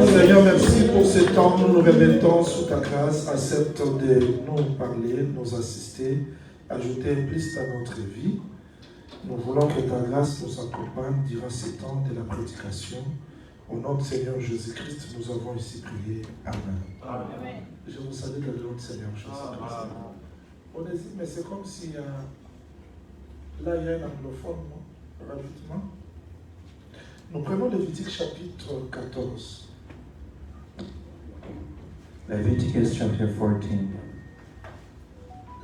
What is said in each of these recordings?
Seigneur, merci pour ce temps. Nous nous remettons sous ta grâce. Accepte de nous parler, nous assister, ajouter un plus à notre vie. Nous voulons que ta grâce nous accompagne durant ce temps de la prédication. Au nom du Seigneur Jésus-Christ, nous avons ici prié. Amen. Amen. Je vous salue dans le nom du Seigneur Jésus-Christ. On dit, mais c'est comme si là, il y a un anglophone, non? Rapidement. Nous prenons Lévitique chapitre 14. Leviticus chapter 14.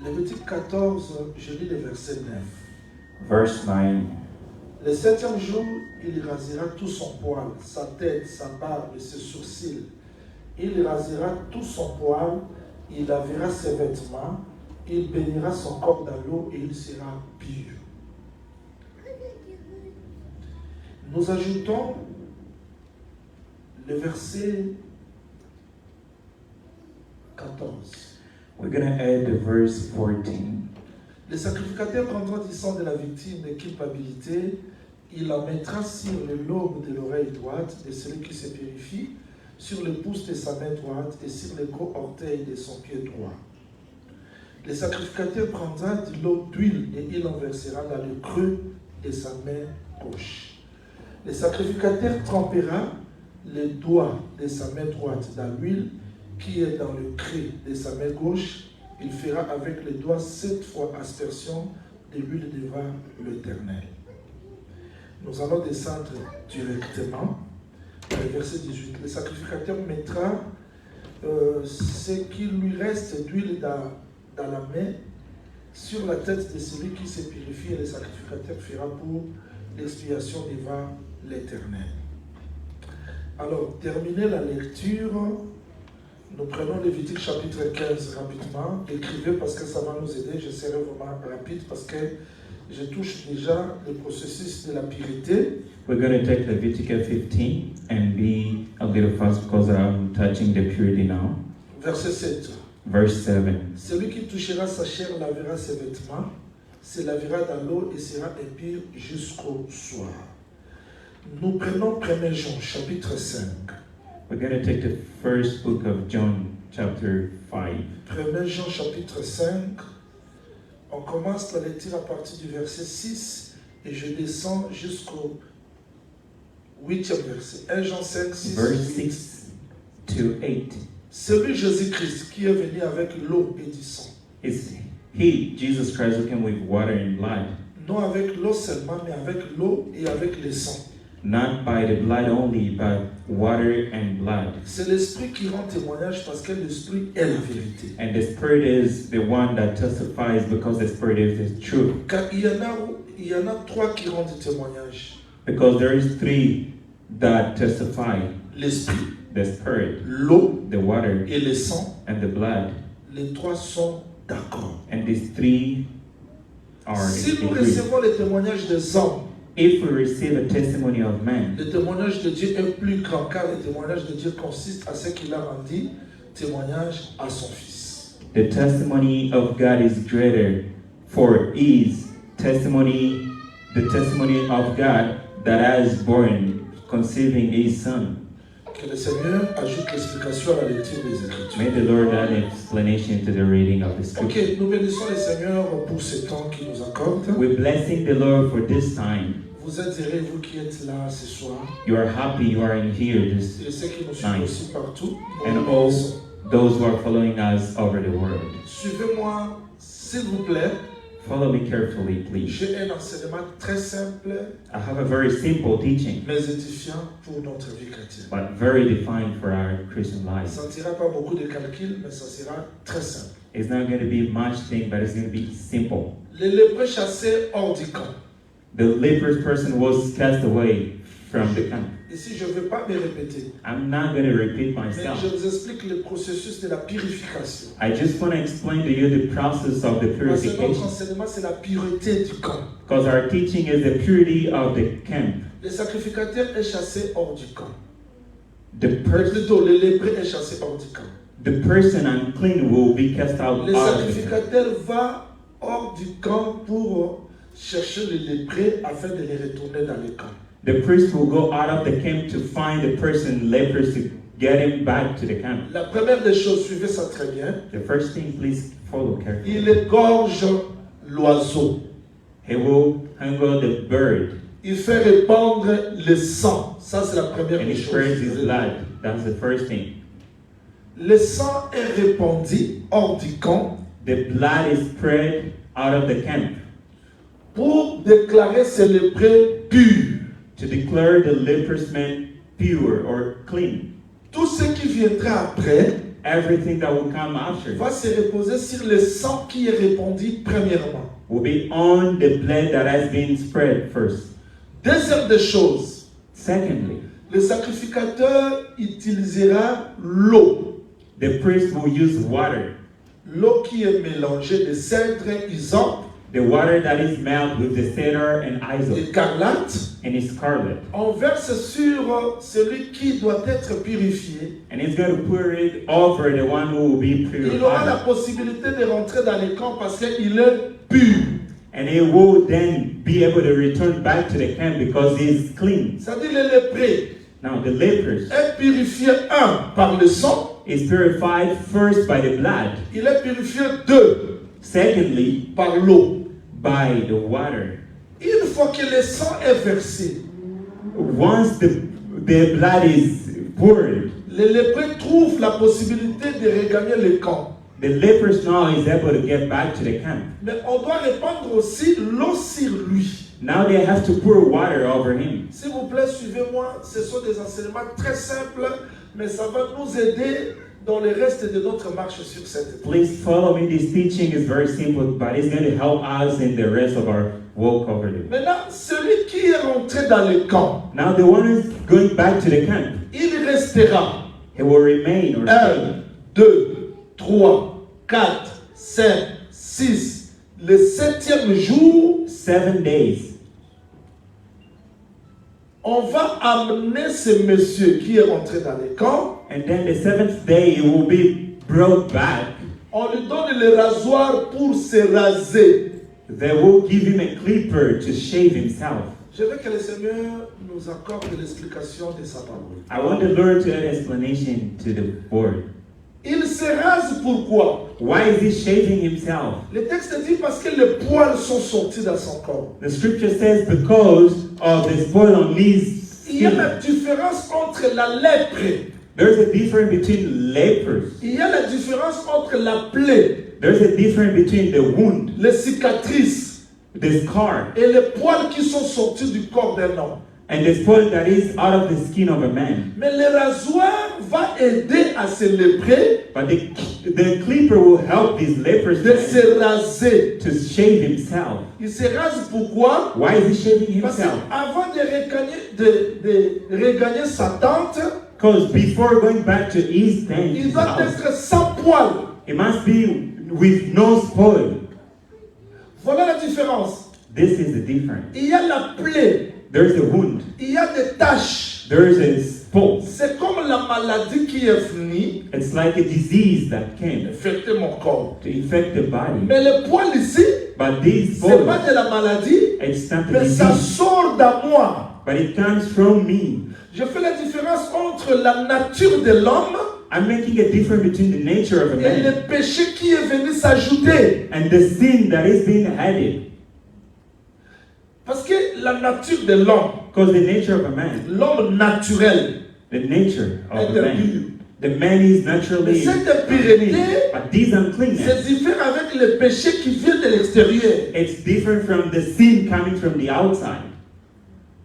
Lévitique 14, je lis le verset 9. Verse 9. Le septième jour, il rasera tout son poil, sa tête, sa barbe et ses sourcils. Il rasera tout son poil, il lavera ses vêtements, il baignera son corps dans l'eau et il sera pur. Nous ajoutons le verset 14. We're going to add the verse 14. Le sacrificateur prendra du sang de la victime de culpabilité, il la mettra sur le lobe de l'oreille droite de celui qui se purifie, sur le pouce de sa main droite et sur le gros orteil de son pied droit. Le sacrificateur prendra de l'eau d'huile et il en versera dans le creux de sa main gauche. Le sacrificateur trempera les doigts de sa main droite dans l'huile qui est dans le creux de sa main gauche. Il fera avec les doigts 7 fois aspersion de l'huile devant l'Éternel. Nous allons descendre directement dans le verset 18. Le sacrificateur mettra ce qu'il lui reste d'huile dans la main sur la tête de celui qui se purifie et le sacrificateur fera pour l'expiation devant l'Éternel. Alors, terminez la lecture. Nous prenons Lévitique chapitre 15 rapidement. Écrivez parce que ça va nous aider. Je serai vraiment rapide parce que je touche déjà le processus de la pureté. We're going to take Leviticus 15 and be a little fast because I'm touching the purity now. Verset 7. Verse 7. Celui qui touchera sa chair lavera ses vêtements, se lavera dans l'eau et sera impur jusqu'au soir. Nous prenons 1 Jean chapitre 5. We're going to take the first book of John, chapter 5. 1 Jean chapitre 5. On commence la lecture à partir du verset 6 et je descends jusqu'au 8e verset. 1 Jean 5, 6, Verse 8. 6 to 8. C'est lui Jésus-Christ qui est venu avec l'eau et du sang. It's He, Jesus Christ, who came with water and blood. Non avec l'eau seulement, mais avec l'eau et avec le sang. Not by the blood only, but water and blood. C'est l'Esprit qui rend témoignage parce que l'Esprit est la vérité. And the Spirit is the one that testifies because the Spirit is the truth. Car il y en a trois qui rendent témoignage. Because there is three that testify. L'Esprit, The Spirit, l'eau the water, et le sang. and the blood. Les trois sont d'accord. And these three are Si nous agreed. recevons les témoignages des hommes, If we receive a testimony of man, le témoignage de Dieu est plus grand car le témoignage de Dieu consiste à ce qu'il a rendu témoignage à son Fils. the testimony of God is greater, for is testimony, the testimony of God that has born, conceiving His Son. Que le Seigneur ajoute l'explication à la lecture des Écritures. May the Lord add an explanation to the reading of the Scripture. Ok, nous bénissons le Seigneur pour ce temps qu'il nous accorde. We're blessing the Lord for this time. Vous êtes heureux, vous qui êtes là ce soir. You are happy you are in here, this, Et ceux qui nous suivent Nice. aussi partout. nous and vous all bénissons. those who are following us over the world. Suivez-moi, s'il vous plaît. Follow me carefully, please. J'ai un enseignement très simple, I have a very simple teaching, mais édifiant pour notre vie chrétienne. but very defined for our Christian Ça life. ne sera pas beaucoup de calculs, mais ça sera très simple. It's not going to be much thing, but it's going to be simple. Les lépreux chassés hors du camp. The leprous person was cast away from the camp. Ici, je ne vais pas me répéter, I'm not going to repeat mais myself. je vous explique le processus de la purification. I just want to explain to you the process of the Parce que notre purification. enseignement, c'est la pureté du camp. Because our teaching is the purity of the camp. Le sacrificateur est chassé hors du camp. Plutôt, Le lépreux est chassé hors du camp. the person unclean will be cast out Le of the camp. sacrificateur va hors du camp pour chercher les lépreux afin de les retourner dans le camp. The priest will go out of the camp to find the person leprous to get him back to the camp. La première des choses, suivez ça très bien, The first thing, please follow carefully. il égorge l'oiseau. He will hunger the bird Il fait répandre le sang. Ça, c'est la première and des he spreads his choses. blood. That's the first thing. Le sang est répandu hors du camp The blood is spread out of the camp pour déclarer ces lépreux purs. to declare the leprous man pure or clean. Tout ce qui viendra après Everything that will come after va se reposer sur le sang qui est répandu premièrement. will be on the blood that has been spread first. Deuxième des choses, Secondly, le sacrificateur utilisera l'eau. the priest will use water. L'eau qui est mélangée de cèdre, hysope, The water that is melt with the cedar and hyssop écarlate. and is scarlet. On verse sur celui qui doit être purifié. And it's going to pour it over the one who will be Il aura la purified. possibilité de rentrer dans le camp parce qu'il est pur. And he will then be able to return back to the camp because he is clean. C'est-à-dire le lépreux Now the lepers est purifié, un, par le sang. is purified first by the blood. Il est purifié, deux, Secondly, par l'eau. by the water. Une fois que le sang est versé, Once the blood is poured, les lépreux trouvent la possibilité de regagner le camp. the lepers now is able to get back to the camp. Mais on doit répandre aussi l'eau sur lui. Now they have to pour water over him. S'il vous plaît, suivez-moi. Ce sont des enseignements très simples, mais ça va nous aider dans le reste de notre marche sur cette terre. Please follow me. This teaching is very simple, but it's going to help us in the rest of our walk over there. Maintenant, celui qui est rentré dans le camp, Now the one who's going back to the camp, il restera he will remain or stay. 1, 2, 3, 4, 5, 6. Le septième jour, 7 days. on va amener ce monsieur qui est rentré dans le camp. And then the 7th day he will be brought back. On lui donne le rasoir pour se raser. They will give him a clipper to shave himself. Je veux que le Seigneur nous accorde l'explication de sa parole. I want the Lord to add explanation to the word. Il se rase pourquoi? Why is he shaving himself? Le texte dit parce que les poils sont sortis dans son corps. The scripture says because of the spoil on his Il y a skin. une différence entre la lèpre There's a difference between lepers. Il y a la différence entre la plaie, There's a difference between the wound, les cicatrices the scar, et les poils qui sont sortis du corps d'un homme. and the spoil that is out of the skin of a man. Mais le rasoir va aider à se léper But the clipper will help this leprous de man se raser. to shave himself. Il se rase pourquoi? Why is he shaving Parce himself? qu'avant de regagner sa tente, Because before going back to his tent, il his doit house, être sans poils. it must be with no spoil. Voilà la différence. This is the difference. Il y a la plaie, There's a wound. il y a des taches. There's a spot. C'est comme la maladie qui est venue It's like a disease that came infecter mon corps. to infect the body. Mais le poil ici, But this c'est pas spoil, de la maladie, it's not a mais ça disease, sort de moi. but it comes from me. Je fais la différence entre la nature de l'homme I'm making a difference between the nature of a et le man péché qui est venu s'ajouter. and the sin that is being added. Parce que la nature de l'homme, Because the nature of a man, l'homme naturel, the nature of est a man, impur. the man is Mais naturally cette unclean. impureté, But this c'est uncleanness, différent avec le péché qui vient de l'extérieur. it's different from the sin coming from the outside.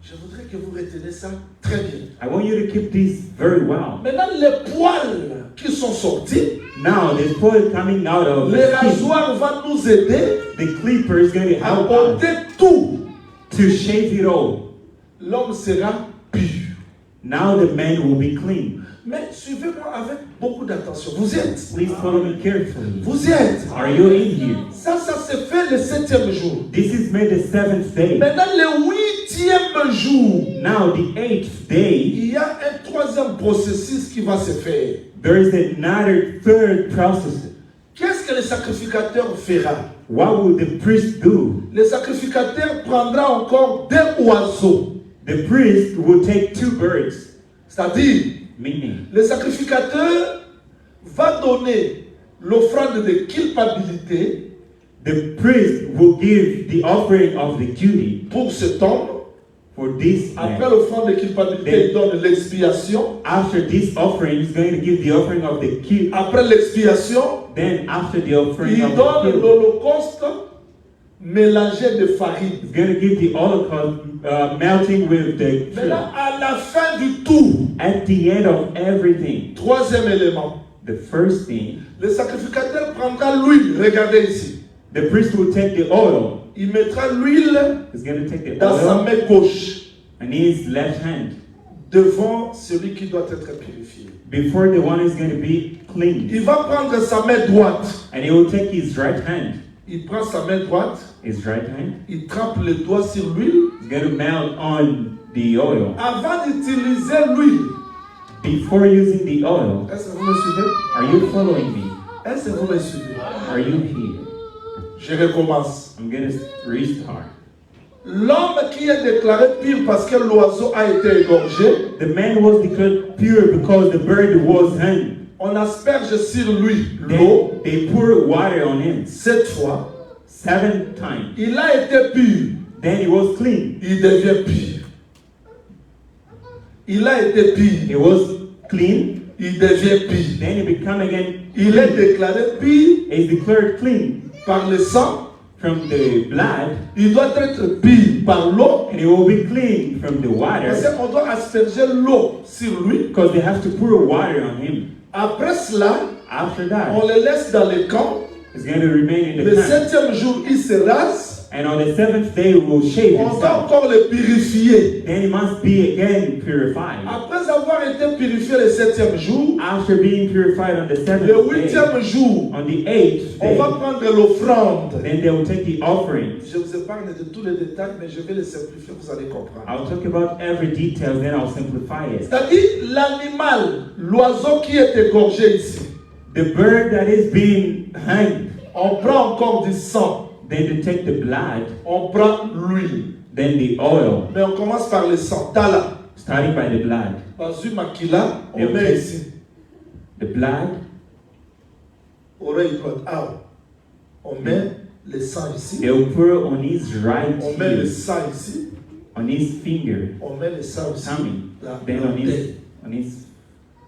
Je voudrais que vous reteniez ça très bien. I want you to keep this very well. Maintenant, les poils qui sont sortis, Now, the spoil coming out of le the skin, rasoir va nous aider the clipper is going to à help us ôter tout. to shave it all. L'homme sera pur. Now the man will be clean. Mais suivez-moi avec beaucoup d'attention. Vous êtes. Please follow me carefully. Vous êtes. Are you in here? Ça se fait le 7e jour. This is made the 7th day. Maintenant, le 8e jour, Now, the 8th day, il y a un 3e processus qui va se faire. there is another third process. Qu'est-ce que le sacrificateur fera? What will the priest do? Le sacrificateur prendra encore 2 oiseaux. The priest will take 2 birds, C'est-à-dire, meaning le sacrificateur va donner l'offrande de culpabilité the priest will give the offering of the duty pour cet homme. for this Après man. l'offrande de culpabilité, il donne l'expiation. After this offering, he's going to give the offering of the guilt. Après l'expiation, Then, after the offering il of donne the guilt, l'holocauste mélangé de farine. he's going to give the holocaust melting with the Maintenant, truth. à la fin du tout, At the end of everything, 3e élément, the first thing, le sacrificateur prendra l'huile. Regardez ici. the priest will take the oil. Il mettra l'huile He's going to take the dans sa oil main gauche and his left hand devant celui qui doit être purifié. before the one is going to be cleaned. Il va prendre sa main droite. And he will take his right hand, Il prend sa main droite, il trempe les doigts sur l'huile. he's going to melt on the oil. Avant d'utiliser l'huile, Before using the oil, est-ce que vous me suivez? are you following me? Est-ce que vous me suivez? Are you here? Je recommence. I'm going to restart. L'homme qui est déclaré pur parce que l'oiseau a été égorgé, The man was declared pure because the bird was hung. on asperge sur lui l'eau. They pour water on him 7 fois. 7 times. Il a été pur. Then he was clean. Il devient pur. Il a été He pur. was clean. Il devient pur. Then he become again. Il est déclaré pur Is declared clean par le sang. from the blood, Il doit être pur par l'eau. and he will be clean from the Parce water qu'on doit asperger l'eau sur lui. because they have to pour water on him. Après cela, After on that, le laisse dans le camp. he's going to remain in Le the camp. 7e jour, il se rase. And on the 7th day, he will shave On doit himself. encore le purifier. Then he must be again purified. Après avoir été purifié le 7e jour, After being purified on the le 7th day, 8e jour, on the 8th on day, va prendre l'offrande. then they will take the offering. Je vous épargne de tous les détails, mais je vais les simplifier, vous allez comprendre. I'll talk about every detail, then I'll simplify it. C'est-à-dire l'animal, l'oiseau qui est égorgé ici. The bird that is being hanged, On prend encore du sang, then they take the blood, on prend l'huile. then the oil, Mais on commence par le sang. Tala, starting by the blood. Bazu Makila, on Et met ok. ici. The blood, Oreille droite, ah. On met le sang ici. they will pour on his right On met le ear, sang ici. on his finger, On met le sang ici. tummy, Là, then là, on his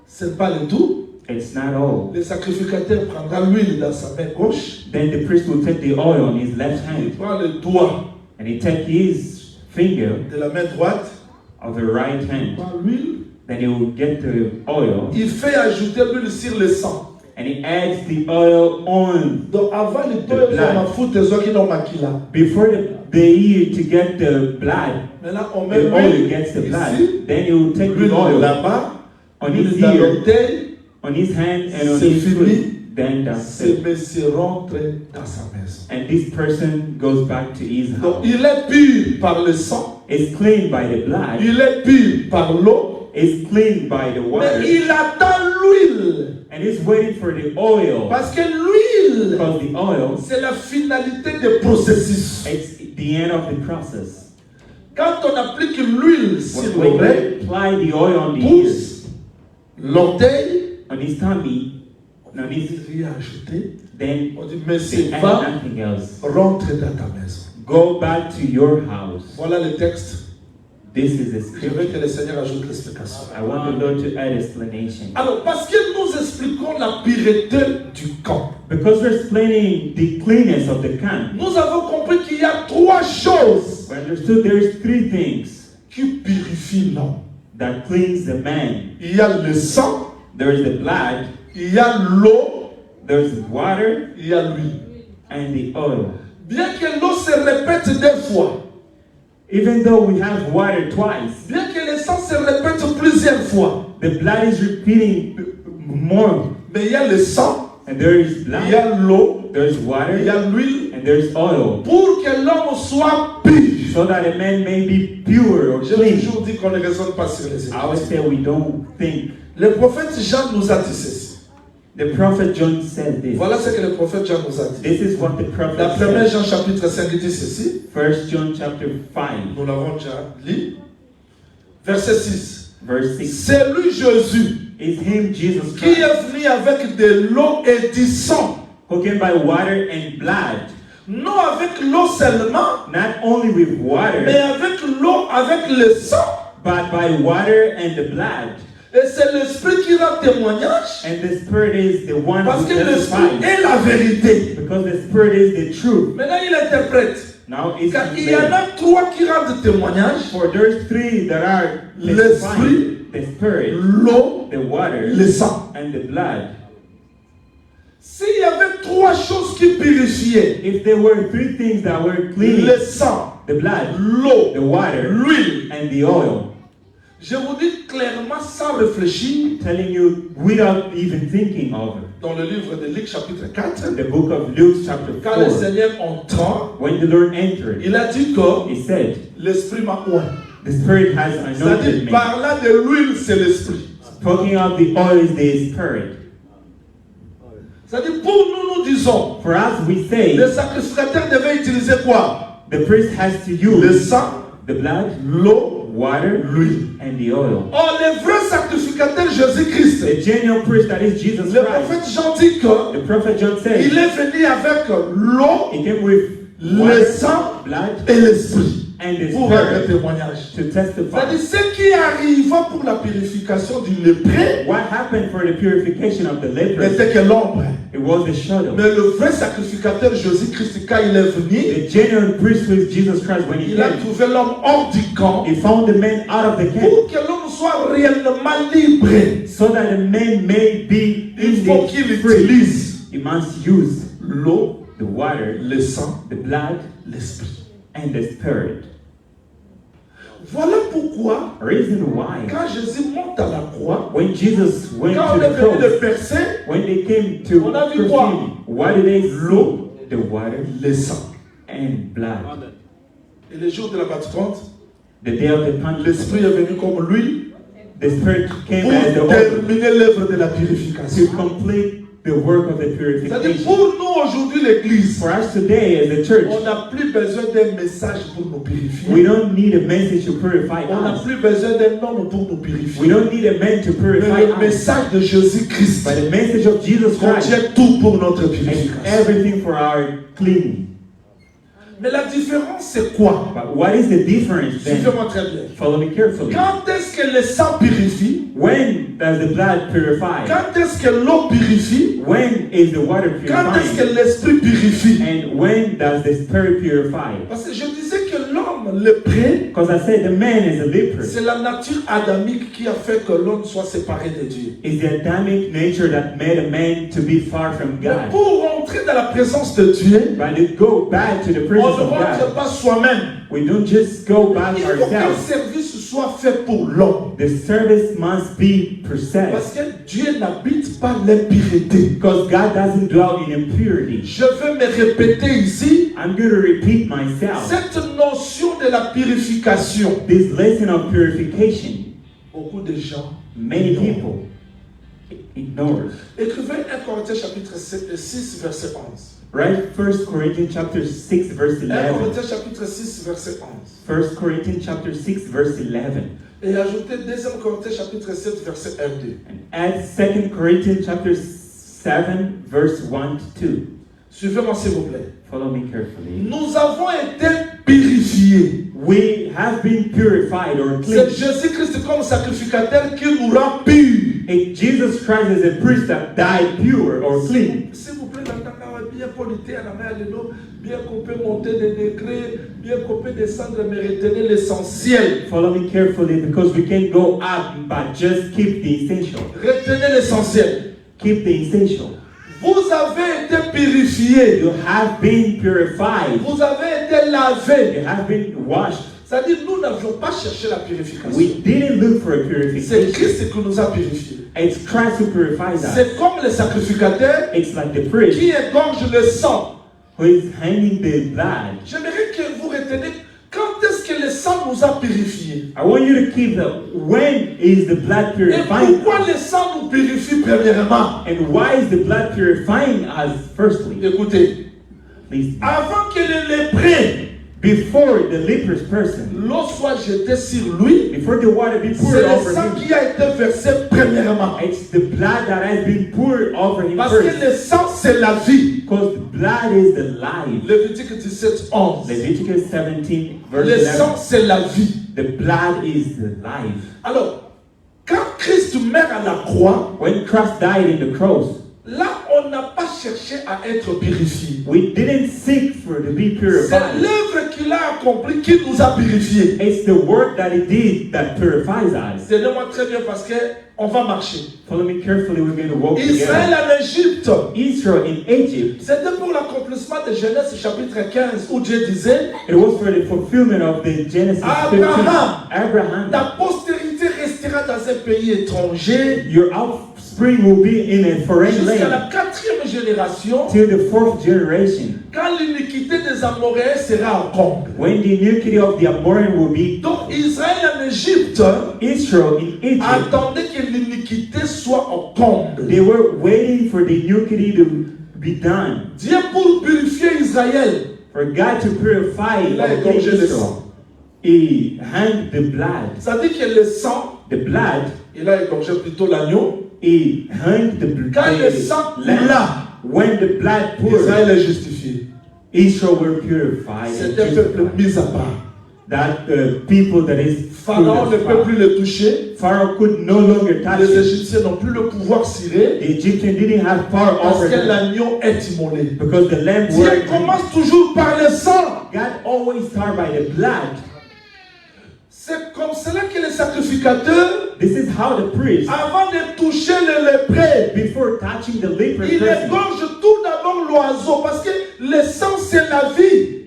C'est pas le tout. It's not all. Le sacrificateur prendra l'huile dans sa main gauche. Then the priest will take the oil on his left Il hand prend le doigt and he take his finger de la main droite. of the right Il hand. prend l'huile. Then he will get the oil Il fait ajouter l'huile sur le sang. and he adds the oil on. Donc avant le toyo blood. ma foute zo qui n'ont maquilla. Before the ear to get the blood, Maintenant on met the oil l'huile gets the blood. ici, Then he will take l'huile the oil là-bas, on his l'huile dans ear, l'orteil. on his hand, and on C'est his fini. foot. Then that's Ce it. monsieur rentre dans sa maison. And this person goes back to his Donc house. il est pur par le sang, It's cleaned by the blood. il est pur par l'eau, It's cleaned by the water. mais il attend l'huile. And he's waiting for the oil. Parce que l'huile, Because the oil, c'est la finalité du processus. it's the end of the process. Quand on applique l'huile sur When l'oreille, you apply the oil on the ears, pousse l'orteil, on his tummy, on on his, dit rien ajouter. then On dit, mais they c'est add pas nothing else. rentre dans ta maison. Go back to your house. Voilà le texte. This is the Je veux que scripture. le Seigneur ajoute l'explication. I want the Lord to add explanation. Alors, parce que nous expliquons la pureté du camp, Because we're explaining the cleanness of the camp, nous avons compris qu'il y a trois choses we understood there's three things qui purifient l'homme. that cleans the man. Il y a le sang, There is the blood, il y a l'eau, there's the water, il y a l'huile. and the oil. Bien que l'eau se répète deux fois, Even though we have water twice, bien que le sang se répète plusieurs fois, the blood is repeating more. mais il y a le sang, And there is il y blood, a l'eau, there's il y water, a l'huile, and there's oil. pour que l'homme soit pur. So that a man may be pure or J'ai clean. toujours dit qu'on ne raisonne pas sur les I always Écritures. say we don't think. Le prophète Jean nous a dit ceci. The prophet John said this. Voilà ce que le prophète Jean nous a dit. This is what the prophet La première said. Jean chapitre 5 dit ceci. 1 John chapter 5, Nous l'avons déjà lu. Verset 6. verse 6. C'est lui Jésus Is him Jesus qui Christ, est venu avec de l'eau et du sang. who came by water and blood. Non avec l'eau seulement, Not only with mais water, avec l'eau, avec le sang. but by water and the blood. Et c'est l'Esprit qui rend témoignage. And the Spirit is the one Parce who que l'Esprit testifies. est la vérité. Because the Spirit is the truth. Maintenant, il interprète. Now it's Car il y en a trois qui rendent témoignage. for there's three that are L'Esprit, testifying. The Spirit, l'eau, the water, le sang. and the blood. S'il y avait trois choses qui purifiaient, If there were three things that were cleaning, le sang, the blood, l'eau, the water, l'huile, and the oil, je vous dis clairement sans réfléchir, telling you without even thinking of it. dans le livre de Luc chapitre 4, The book of Luke chapter quand le 4, Seigneur entrant, when the Lord entered, il a dit que he said, l'Esprit m'a oint. the Spirit has anointed C'est-à-dire, me. par là de l'huile, c'est l'Esprit. Talking of the oil is the Spirit. C'est-à-dire, pour nous, nous disons, For us, we say le sacrificateur devait utiliser quoi? the priest has to Le use sang, the blood, l'eau, water, l'huile. and the oil. Or, le vrai sacrificateur Jésus-Christ, The genuine priest that is Jesus le Christ. prophète Jean dit que The prophet John il said est venu avec l'eau, he came with le water, sang blood, et l'Esprit and the pour rendre Spirit témoignage. to testify. C'est-à-dire, ce qui arriva pour la purification du lépreux What happened for the purification of the leprosy? n'était que l'ombre. It was the shadow. Mais le vrai sacrificateur Jésus-Christ, quand il est venu, The genuine priest with Jesus Christ, when he il a came, trouvé l'homme hors du camp he found the man out of the camp pour que l'homme soit réellement libre. so that the man may be Il in faut the qu'il free. utilise He must use l'eau, the water, le sang, the blood, l'esprit. and the Spirit. Voilà pourquoi, Reason why, quand Jésus monte à la croix, when Jesus went quand to on est the venu le cross, percer, when they came to On a vu crucify quoi? him, what did they L'eau. see? The water le sang. and blood. Et le jour de la Pentecôte, The day of the Pentecost, l'Esprit est venu comme lui the Spirit came pour as the oil terminer l'œuvre de la to purification. complete the work of the C'est-à-dire, purification. pour nous aujourd'hui, l'Église, For us today as a church, on n'a plus besoin d'un message pour nous we purifier. don't need a message to purify On n'a us. plus besoin d'un homme pour nous We purifier. don't need a man to Mais purify le us. message de Jésus-Christ But the message of Jesus Christ contient tout pour notre is purification. everything for our cleaning. Mais la différence, c'est quoi? But what is the difference then? Suivez-moi très bien. Follow me carefully. Quand est-ce que le sang purifie? When does the blood purify? Quand est-ce que l'eau purifie? When is the water Quand est-ce que purifying? l'esprit purifie? And when does the spirit purify? Parce que je disais que l'homme lépré, Because I said the man is a leper. c'est la nature adamique qui a fait que l'homme soit séparé de Dieu. It's the Adamic nature that made a man to be far from Mais God. pour rentrer dans la présence de Dieu, But to go back to the on presence ne of rentre God, pas soi-même. we don't just go back Il faut qu'un ourselves. service soit fait pour l'homme. The service must be Parce processed. que Dieu n'habite pas l'impureté. Because God doesn't dwell in impurity. Je vais me répéter ici, I'm going to repeat myself. cette notion de la purification. This lesson of purification, Beaucoup de gens many ignorent. people ignore. Écrivez 1 Corinthiens chapitre 6, verset 11. Right? 1 Corinthians chapter 6 verse 1 11. Corinthiens chapitre 6, verset 11. 1 Corinthians chapter 6 verse 11. Et ajoutez 2 Corinthiens chapitre 7, verset 1, 2. And add 2 Corinthians chapter 7 verse 1 to 2. Suivez-moi s'il vous plaît. Follow me carefully. Nous avons été purifiés. We have been purified or C'est cleansed. Jésus-Christ comme sacrificateur qui nous rend purs. And Jesus Christ is a priest that died pure or clean. S'il vous plaît, bien polité à la main à l'eau, bien qu'on peut monter des degrés, bien qu'on peut descendre, mais retenez l'essentiel. Follow me carefully because we can go up, but just keep the essential. Retenez l'essentiel. Keep the essential. Vous avez été purifiés. You have been purified. Vous avez été lavés. You have been washed. C'est-à-dire, nous n'avions pas cherché la purification. We didn't look for a C'est purification. Christ qui nous a purifiés. It's Christ who purifies us. C'est comme le sacrificateur It's like the priest qui égorge le sang. who is handing the blood. J'aimerais que vous reteniez quand est-ce que le sang nous a purifiés. I want you to keep the when is the blood Et purifying pourquoi us? le sang nous purifie premièrement? And why is the blood purifying us firstly? Écoutez, Please. avant que le lépreux, Before the leprous person, l'eau soit jetée sur lui, before the water be c'est poured le over sang him, qui a été versé premièrement. it's the blood that has been poured over him Parce que first. le sang, c'est la vie. Because the blood is the life. Lévitique 17, 11. Leviticus 17 verse Le sang, 11. c'est la vie. The blood is the life. Alors, quand Christ meurt à la croix, When Christ died in the cross, là, on n'a pas cherché à être purifié. we didn't seek for to be C'est purified. l'œuvre qu'il a accomplie qui nous a purifiés. It's the work that he did that purifies us. Tenez-moi très bien parce que on va marcher. Follow me carefully, we're going to walk Israël together. en Égypte, Israel in Egypt, c'était pour l'accomplissement de Genèse chapitre 15 où Dieu disait, it was for the fulfillment of the Genesis 15. Abraham. Abraham, ta postérité restera dans un pays étranger your offspring will be in a foreign jusqu'à land la 4e génération till the 4th generation, quand l'iniquité des Amoréens sera en comble. when the iniquity of the Amorrean will be. Donc Israël en Égypte Israel in Egypt, attendait que l'iniquité soit en comble. they were waiting for the iniquity to be done. Dieu pour purifier Israël, For God to purify il a or clean égorgé le Israel, sang. He hung the blood. Ça dit que le sang, The blood, il a égorgé plutôt l'agneau. He hung the blood. Quand le sang coula, When the blood poured, Israël est justifié. Israel were purified. C'est un peuple mis à part. That people that is Pharaon ne peut plus le toucher. Pharaoh could no longer touch Les it. Égyptiens n'ont plus le pouvoir cirer The Egyptian didn't have power parce over que them l'agneau est immolé. because the lamb Dieu were. commence toujours par le sang. God always started by the blood. C'est comme cela que les sacrificateurs, This is how the priest, avant de toucher le lépreux, before touching the leper il person, égorge tout d'abord l'oiseau parce que le sang c'est la vie.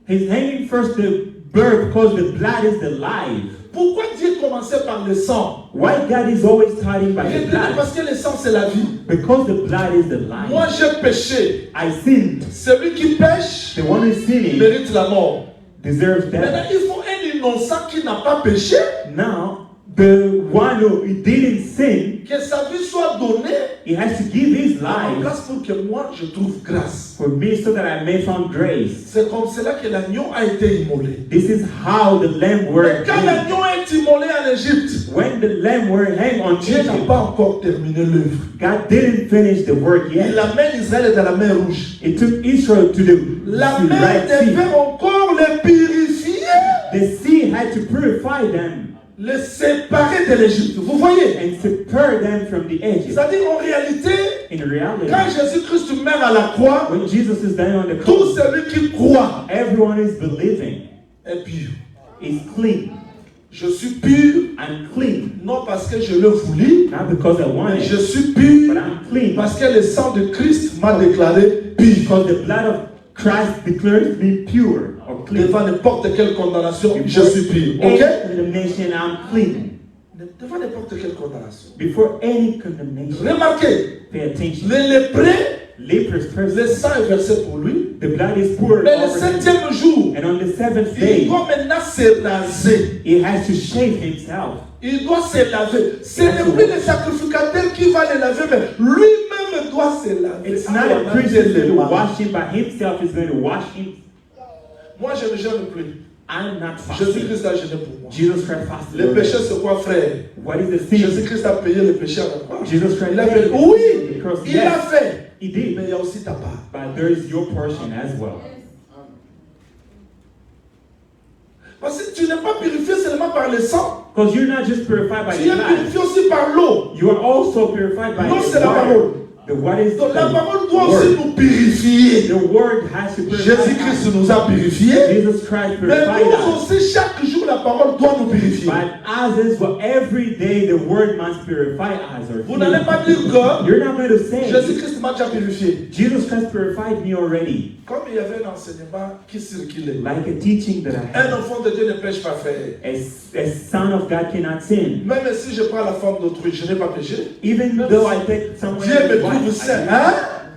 he's hanging first the bird because the blood is the life. Pourquoi Dieu commençait par le sang? Why God is always starting by the Retenez, blood? parce que le sang c'est la vie. Because the blood is the life. Moi j'ai péché. I sinned. Celui qui pêche The one who's sinning mérite la mort. deserves Maintenant death. il faut un innocent qui n'a pas péché, Now, the one who didn't sin, que sa vie soit donnée he has to give his en life place pour que moi je trouve grâce. for me so that I may find grace. C'est comme cela que l'agneau a été immolé. This is how the lamb Mais were quand made. l'agneau est est immolé en Égypte, when the lamb were hanged on Dieu n'a Egypt, pas encore terminé l'œuvre. God didn't finish the work Il yet. amène Israël dans la mer Rouge. It took Israel to the La mer Red devait Sea. encore les purifier, The sea had to purify them les séparer de l'Égypte. Vous voyez? and separate them from the Egypt. C'est-à-dire, en réalité, In reality, quand Jésus-Christ meurt à la croix, when Jesus is dying on the tout cross, celui qui croit everyone is believing est pur. is clean. Je suis pur, I'm clean, non parce que je le voulais, not because I want mais je it, suis but pur I'm clean parce que le sang de Christ m'a déclaré pur. because the blood of Christ declares me pure or clean. Devant n'importe quelle condamnation, je suis pur. Any Ok? condemnation, I'm clean. Devant n'importe quelle condamnation. Before any condemnation, Remarquez, pay attention. les lépreux, Leprous le person, sang est versé pour lui. the blood is poured Mais le over him. 7e jour, And on the seventh il day, doit maintenant se raser. he has to shave himself. Il doit se laver. Ce n'est plus le sacrificateur qui va le laver, mais lui-même doit se laver. It's not a priest who's going to wash him by himself, he's going to wash him. Moi, je ne gêne plus. I'm not fasting. Jésus-Christ a gêné pour moi. Jesus Christ fasted. Les péchés, c'est quoi, frère? What is the sin? Jésus-Christ a payé les péchés à la croix. Jesus Christ Il a paid fait. the Oui, cross. il l'a fait. He did. Mais il y a aussi ta part. But there is your portion as well. Parce que tu n'es pas purifié seulement par le sang. Because you're not just purified by Tu the es blood, purifié aussi par l'eau. you are also purified by L'eau, the c'est la water. parole. The what is Donc la parole doit the aussi word. nous purifier. The word has to purify Jésus-Christ us. nous a purifiés. Jesus Christ Mais purified nous us. aussi, chaque jour, la parole doit nous purifier. But as is for every day, the word must purify us. Or Vous n'allez pas dire que you're not going to say, Jésus-Christ m'a déjà purifié. Jesus Christ purified me already. Comme il y avait un enseignement qui circulait. Like a teaching that I Un had. enfant de Dieu ne pêche pas, frère. A son of God cannot sin. Même si je prends la forme d'autrui, je n'ai pas péché. Even though I take someone Dieu me else's trouve wife, saint. I- Hein?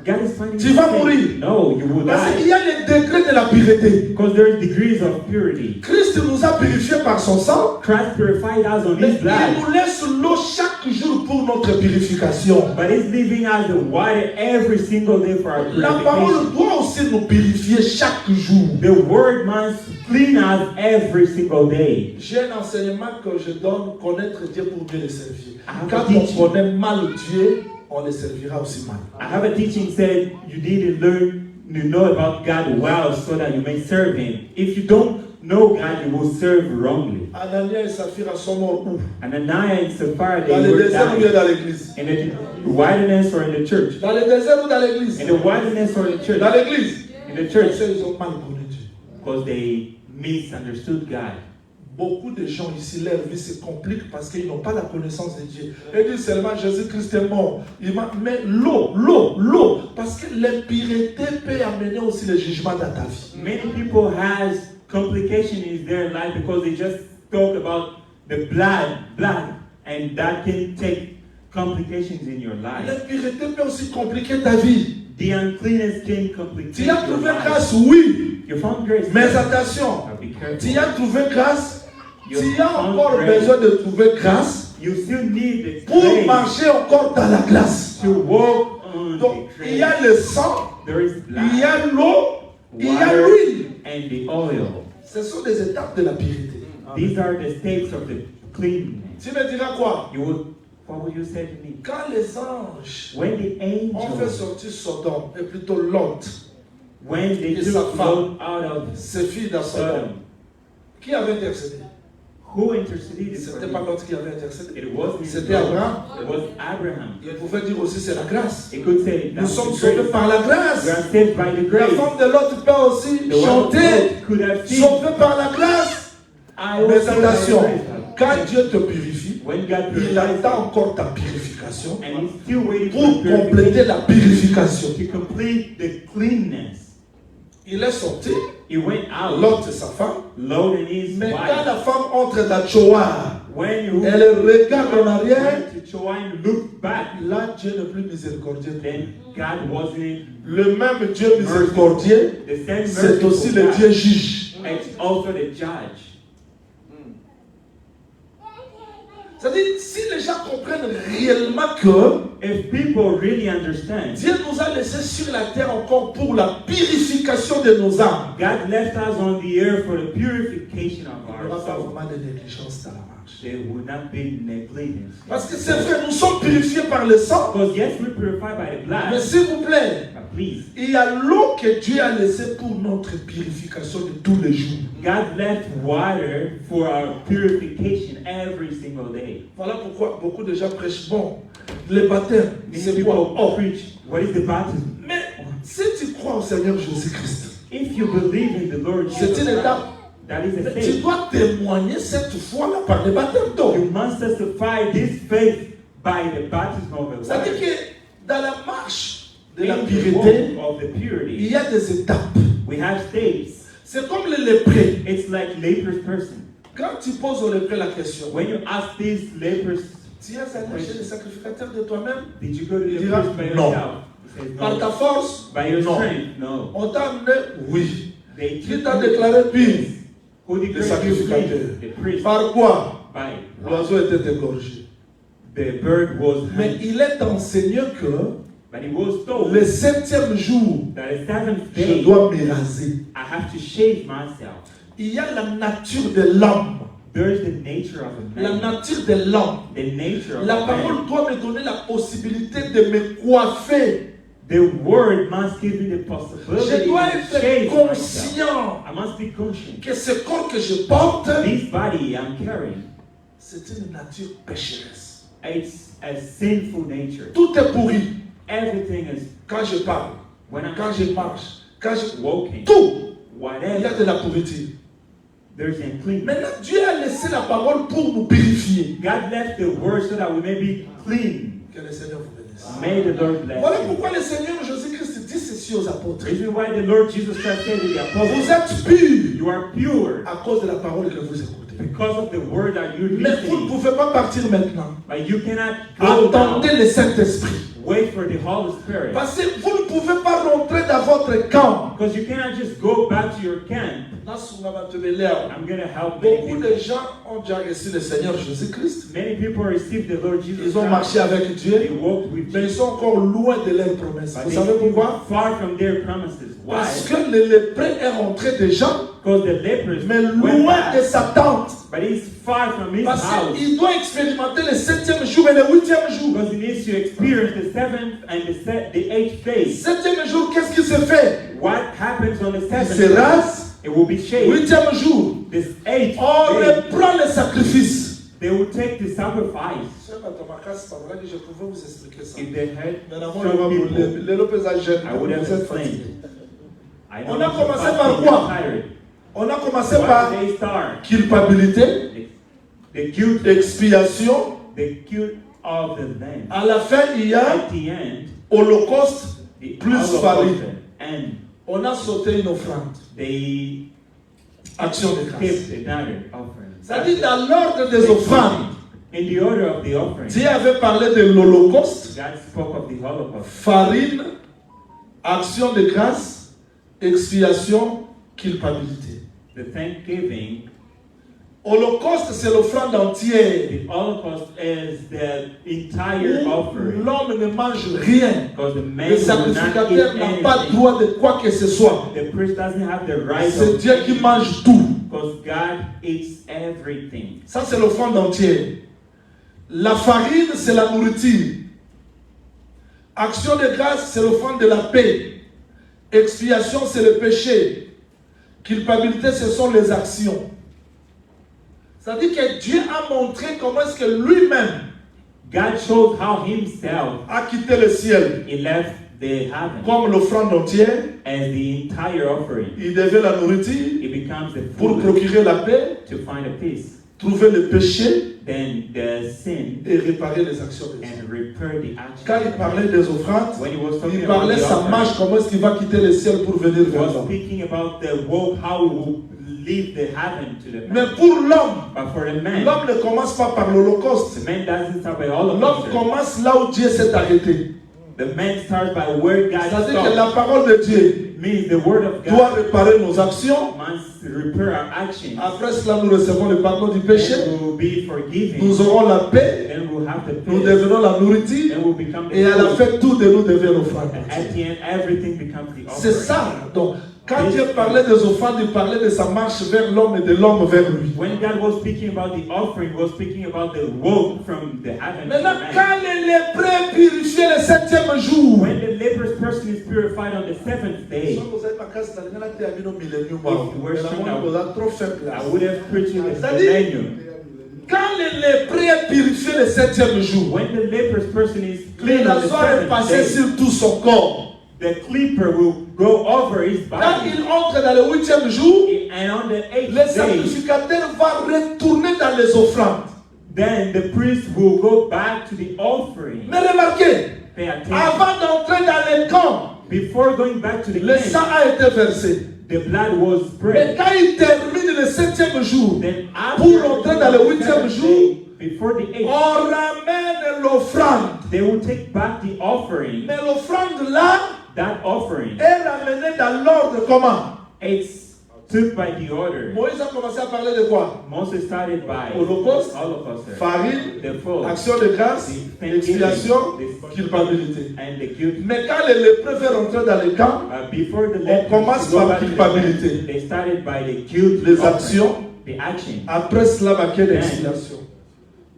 God is finding Tu you vas sin. mourir. No, you will Parce qu'il die. y a les degrés de la pureté. Because there are degrees of purity. Christ nous a purifiés par son sang. Christ purified us on Mais his il blood. nous laisse l'eau chaque jour pour notre purification. But he's leaving us the water every single day for our La purification. parole doit aussi nous purifier chaque jour. The word must clean us every single day. J'ai un enseignement que je donne, connaître Dieu pour bien le servir. Ah, Quand oui. on connaît mal Dieu, on le servira aussi mal. I have a teaching said you need to learn to know about God well so that you may serve him. If you don't know God, you will serve wrongly. Anania et Saphira sont morts où? Ananias and Sapphira, Dans they le were désert ou bien dying dans l'église? in the wilderness or in the church. Dans le désert ou dans l'église? In the wilderness or in the church. Dans l'église. In the Parce church. qu'ils ont mal connu Dieu. Because they misunderstood God. Beaucoup de gens ici, leur vie se complique parce qu'ils n'ont pas la connaissance de Dieu. Ils disent seulement Jésus-Christ est mort. Mais l'eau. Parce que l'impureté peut amener aussi le jugement dans ta vie. Many people has complication in their life because they just talk about the blood, and that can take complications in your life. L'impureté peut aussi compliquer ta vie. The uncleanness can complicate Tu as your trouvé life. grâce, oui. You found grace. Mais attention, Now be careful. tu as trouvé grâce. You Tu as found encore grace. besoin de trouver grâce You still need the pour grace marcher encore dans la glace. to walk on Donc, the il y a grace. le sang, There is il y a blood, l'eau, il y a water, l'huile. and the oil. Ce sont des étapes de la pureté. These are the states of the cleanness. Tu me diras quoi? What would you say to me? Quand les anges When the ont fait angels, sortir Sodome, et plutôt Lot, when they Et sa took femme. Lot out of ses filles dans Sodome, Sodom, qui avait intercédé? who interceded Ce for n'était pas him? Lot qui avait intercédé. It wasn't C'était Lot. Abraham. It was Abraham. Il pouvait dire aussi c'est la grâce. He could say Nous that's sommes the sauvés grace. par la We grâce. are saved by the La grace. femme de Lot peut aussi The wife of chanter, Lot could have seen. sauvés par la grâce. I Mais also attention, by the quand grace. Dieu te purifie, When God il purifies attend encore ta purification and He's still waiting pour for compléter la purification. to complete the cleanness. Il est sorti, He went out, Lot et sa femme. Lot and his Mais quand wife. la femme entre dans Tchoa, When you elle regarde en arrière, went to Choa and looked back, là Dieu n'est plus miséricordieux. then God wasn't Le même Dieu miséricordieux, the same c'est aussi merciful le God. Dieu juge. It's also the judge. C'est-à-dire, si les gens comprennent réellement que If people really understand, Dieu nous a laissés sur la terre encore pour la purification de nos âmes, God left us on the earth for the purification of il n'y our aura pas soul. vraiment de négligence dans la marche. there will not be negligence. Parce que c'est vrai, nous sommes purifiés par le sang. Because yes, we're purified by the Mais blood, s'il vous plaît, but please, il y a l'eau que Dieu a laissée pour notre purification de tous les jours. God left water for our purification every single day. Voilà pourquoi beaucoup de gens prêchent. Bon, le baptême, Many c'est quoi? people Oh. preach, what is the baptism? Mais si tu crois au Seigneur Jésus-Christ, If you believe in the Lord c'est Jesus une Christ, étape. that is a Tu faith. dois témoigner cette foi-là par le baptême d'eau. You must testify this faith by the baptism of the C'est-à-dire water. que dans la marche de la In the pureté, walk of the il purity, y a des étapes. we have stages. C'est comme le lépreux. It's like leprous person. Quand tu poses au lépreux la question, When you ask these lepers, tu es allé chez le sacrificateur de toi-même, did you go to the Il dira, priest by non. yourself? He says, par no. ta force, By your non. strength, no. On t'a amené, oui. They Qui took t'a you- déclaré pur? Who Le declared you sacrificateur. free? The priest. Par quoi? By L'oiseau était égorgé. the bird was Mais hanged. il est enseigné que But he was told le 7e jour, that the seventh je day dois me raser. I have to shave myself. Il y a la nature de l'homme. There is the nature of a La man. nature de l'homme. The nature of La a parole man. doit me donner la possibilité de me coiffer. The word must give me the Je possibility dois to être shave myself. conscient I must be conscious. que ce corps que je porte, This body I'm carrying, c'est une nature pécheresse. it's a sinful nature. Tout est pourri. Everything is Quand je parle, when I'm quand je marche, quand je... walking, Tout, il y a whatever, de la pourriture. there's uncleanness. Maintenant, Dieu a laissé la parole pour nous purifier. God left the word so that we may be clean. Que le Seigneur vous bénisse. May the Lord bless Voilà you. pourquoi le Seigneur Jésus-Christ dit ceci aux apôtres. Reason why the Lord Jesus Christ said to the Vous apostles, êtes purs you are pure à cause de la parole que vous écoutez. because of the word that you're Mais vous ne listening. pouvez pas partir maintenant. But you cannot go Attendez down. le Saint-Esprit. Wait for the Holy Spirit. Parce que vous ne pouvez pas rentrer dans votre camp. Because you cannot just go back to your camp. Beaucoup I'm going to help many people. de gens ont déjà reçu le Seigneur Jésus-Christ. Many people received the Lord Jesus Ils ont Christ. marché avec They Dieu, walked with mais ils Jesus. sont encore loin de leurs promesses. But Vous they savez pourquoi? far from their promises. Why? Parce que le lépreux est rentré déjà, Because the lepers mais went loin de back. sa tente. But he's far from his Parce house. qu'il doit expérimenter le 7e jour et le 8e jour. Because he needs to experience the seventh and the eighth day. 7e jour, qu'est-ce qui se fait? What happens on the Il seventh se day? rase. It will be shaved. 8e jour, This eighth on day, reprend le sacrifice. they will take the sacrifice. C'est pas vrai que je pouvais vous expliquer ça. If they had Mais d'abord, some people, les Lopez à jeune, I would have vous êtes explained. fatigués. I On know a it's commencé fasting, par you're quoi? tired. On a commencé What par did they start? culpabilité, The guilt, expiation. the guilt of the land. À la fin, il y a At the end, holocauste the plus Holocaust farine. and On a sauté une offrande. they Action de grâce. kept another offering. C'est-à-dire dans l'ordre des offrandes, In the order of the offering, Dieu avait parlé de l'holocauste, God spoke of the Holocaust. farine, action de grâce, expiation, culpabilité. The thanksgiving, Holocauste, c'est l'offrande entière. the Holocaust is the entire Où offering. l'homme ne mange rien. Because the man Le will not sacrificateur eat n'a pas anything. droit de quoi que ce soit. The priest doesn't have the right C'est of Dieu qui mange tout. because God eats everything. Ça, c'est l'offrande entière. La farine, c'est la nourriture. Action de grâce, c'est l'offrande de la paix. Expiation, c'est le péché. Culpabilité, ce sont les actions. C'est-à-dire que Dieu a montré comment est-ce que lui-même God showed how himself a quitté le ciel he left the heaven comme l'offrande entière. as the entire offering. Il devait la nourriture It becomes the pour food procurer la paix, to find a peace. trouver le péché Then the sin et réparer les actions des hommes. and repair the Quand il action. parlait des offrandes, When he was talking il about parlait the sa offering, marche, comment est-ce qu'il va quitter le ciel pour venir he vers was l'homme. speaking about the walk, how he will leave the heaven to the Mais man. pour l'homme, But for the man, l'homme ne commence pas par l'Holocauste. the man doesn't start by L'homme Holocaust. commence là où Dieu s'est arrêté. The man starts by where God C'est-à-dire que stopped. la parole de Dieu means the word of doit God réparer nos actions. must repair our actions. Après cela, nous recevons le pardon du péché. Then we will be forgiven. Nous aurons la paix. Then we'll have the Nous peace. devenons la nourriture. Then we'll become the Et à la food. fin, tout de nous devient offrande. And at the end, everything becomes the C'est offering. ça. Donc, quand Dieu parlait des offrandes, il parlait de sa marche vers l'homme et de l'homme vers lui. When God was speaking about the offering, he was speaking about the walk from the heaven to Maintenant, man. quand les lépreux purifiaient le 7e jour, When the leprous person is purified on the seventh day, si vous avez ma casse, vous allez la terminer au millénium. If you were Mais la strong, monde, vous êtes trop faible là. I would have preached you the C'est-à-dire, millennium. quand les lépreux purifiaient le 7e jour, When the leprous person is le clean on the rasoir est seventh passé day, sur tout son corps. the clipper will go over his Quand body. il entre dans le 8e jour, And on the eighth le day, sacrificateur va retourner dans les offrandes. then the priest will go back to the offering. Mais remarquez, Pay attention. avant d'entrer dans les camps, Before going back to the le camp, sang a été versé. the blood was Mais spread. quand il termine le 7e jour, Then pour entrer dans le 8e jour, before the eighth, on ramène l'offrande. they will take back the offering. Mais l'offrande là That offering, est ramenée dans l'ordre comment? it's took by the order. Moïse a commencé à parler de quoi? Moses started by Holocauste, Holocaust, farine, the fall, action de grâce, expiation, the culpabilité. and the guilt. Mais quand les lépreux veulent rentrer dans les camps, Before the on commence lepers go par back to the culpabilité. camp, they started by the guilt, Les offering, actions. the action. Après cela, ma quelle expiation?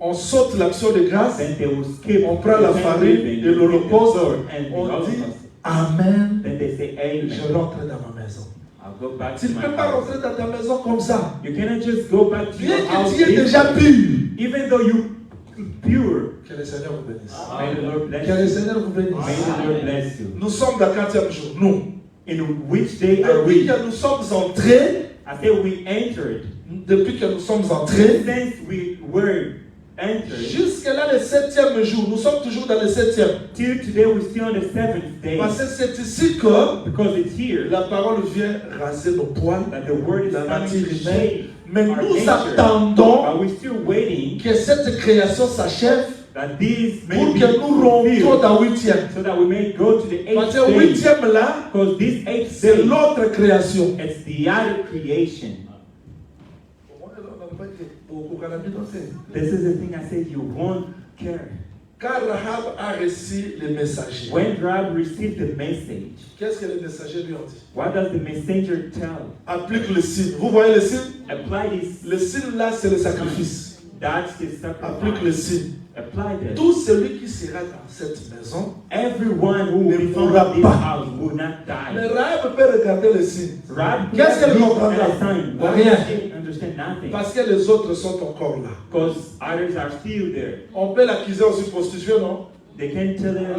On saute l'action de grâce, Then they will skip. on prend la the farine Thanksgiving, et l'holocauste, and the on dit Holocaust. Amen, Then they say je Amen. rentre dans ma maison. I'll go back Tu to ne my peux pas house. rentrer dans ta maison comme ça. You cannot just go back to Bien your que house tu es déjà differently. pur. Even though you pure. Que le Seigneur vous bénisse. May the Lord bless Que le you. Seigneur vous May bénisse. the Lord bless you. Nous sommes dans le 4e jour. Nous. In which day are Depuis we? que nous sommes entrés, I say we entered. depuis que nous sommes entrés, Since we were entered, jusque là le 7e jour, nous sommes toujours dans le 7e. till today we're still on the seventh day. Parce que c'est ici que Because it's here la parole vient raser nos poils, that the word is la coming nature to humaine. shade Mais our nous nature. attendons Are we still waiting que cette création s'achève that these may pour be que nous rentrions fulfilled dans le 8e. so that we may go to the Parce eighth que le day? 8e là, Because this eighth c'est day, l'autre création. it's the other creation. This is the thing I said you won't care. Car Rahab a reçu les messagers. When Rahab received the message, Qu'est-ce que les messagers lui ont dit? what does the messenger tell? Applique le signe. Vous voyez le signe? Apply this. Le signe là, c'est le sacrifice. That's the Applique le sacrifice. signe. Apply this. Tout celui qui sera dans cette maison, Everyone who will be found in this house will not mais die. Rahab peut regarder le signe. Rahab Qu'est-ce qu'elle looked comprendra? at a sign. Why Rien. does she understand nothing? Parce que les autres sont encore là. Because others are still there. On peut l'accuser aussi de prostituée, non? They can't tell her.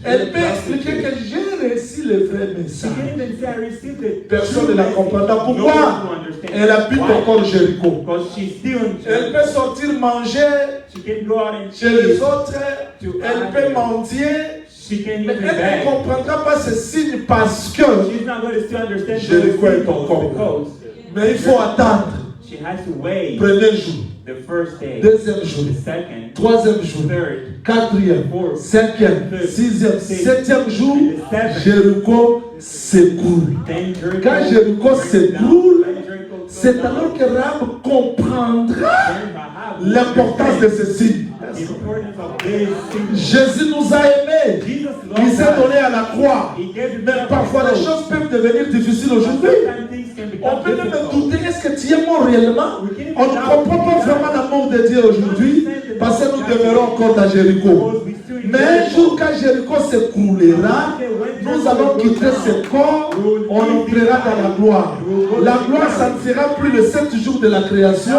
Elle peut expliquer que j'ai reçu le vrai She message. can't even say I received it. Personne ne la comprendra. No Pourquoi? one will understand. Elle habite Why? encore Jéricho. Because she's still in Elle Jericho. peut sortir manger She can go out and chez les cheat. autres. Elle peut mentir. She can Mais even elle ne beg. comprendra pas ce signe parce que. She's not going to still understand Jericho est those encore là. because Mais il faut attendre. she has to wait Premier jour, the first day, deuxième jour, the second, troisième jour, third, quatrième, fourth, cinquième, fifth, sixième, sixth, septième jour, and the seventh. Jéricho s'écoule. Then Jericho Quand Jéricho breaks s'écoule, down. When Jericho goes c'est down, alors que Rahab comprendra then Rahab will l'importance de understand ceci. the importance of this thing. Jésus nous a aimés. Jesus Il s'est loved donné us. à la croix. He gave Mais himself parfois a les cross. choses peuvent devenir difficiles aujourd'hui. Sometimes things can On become peut même difficult. douter, est-ce que tu es mort réellement? On ne comprend pas vraiment l'amour de Dieu aujourd'hui parce que nous demeurons encore dans Jéricho. Mais un jour, quand Jéricho s'écroulera, nous allons quitter ce corps, on entrera dans la gloire. La gloire, ça ne sera plus le 7 jours de la création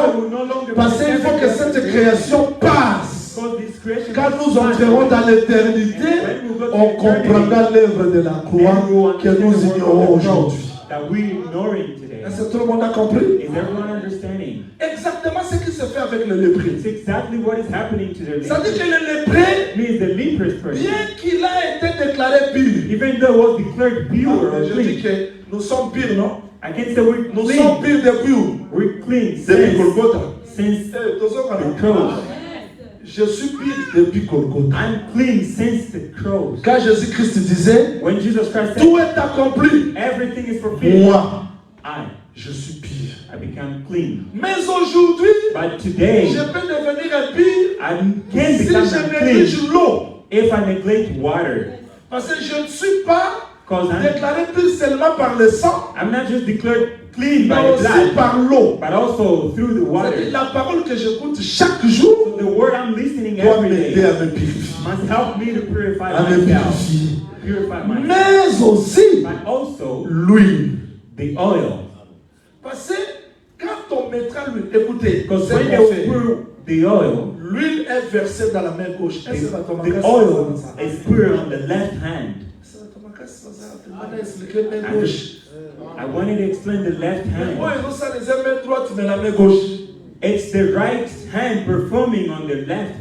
parce qu'il faut que cette création passe. Quand nous entrerons dans l'éternité, on comprendra l'œuvre de la croix que nous ignorons aujourd'hui. That we ignoring today. Est-ce que tout le monde a compris? Is everyone understanding? Exactement ce qui se fait avec le lépreux. It's exactly what is happening to the Ça dit leper. que le lépreux, Means the leprous person, bien qu'il a été déclaré pur, even though it was declared pure or je dis clean, que nous sommes purs, non? I can say we're Nous sommes clean. purs depuis où? We're clean Depuis since, Golgotha. since Tous ceux qui the ont- cross. Je suis pur depuis Golgotha. I'm clean since the cross. Quand Jésus-Christ disait, When Jesus Christ said, tout est accompli, everything is fulfilled, moi, I je suis pur. become clean. Mais aujourd'hui, But today, je peux devenir impur I can si become je clean néglige l'eau. if I neglect water. Parce que je ne suis pas Because déclaré pur seulement par le sang, I'm not just declared clean mais by the aussi blood, par l'eau. but also through the C'est-à-dire water. la parole que j'écoute chaque jour So the word I'm listening doit every m'aider day à me purifier. must help me to purify À me myself. purifier. Purify myself. Mais aussi But also l'huile. the oil. Parce que quand on mettra l'huile, écoutez, Because c'est when they qu'on fait. pour the oil, L'huile est versée dans la main gauche. the oil is poured on the left hand. I wanted to explain the left hand. It's the right hand performing on the left.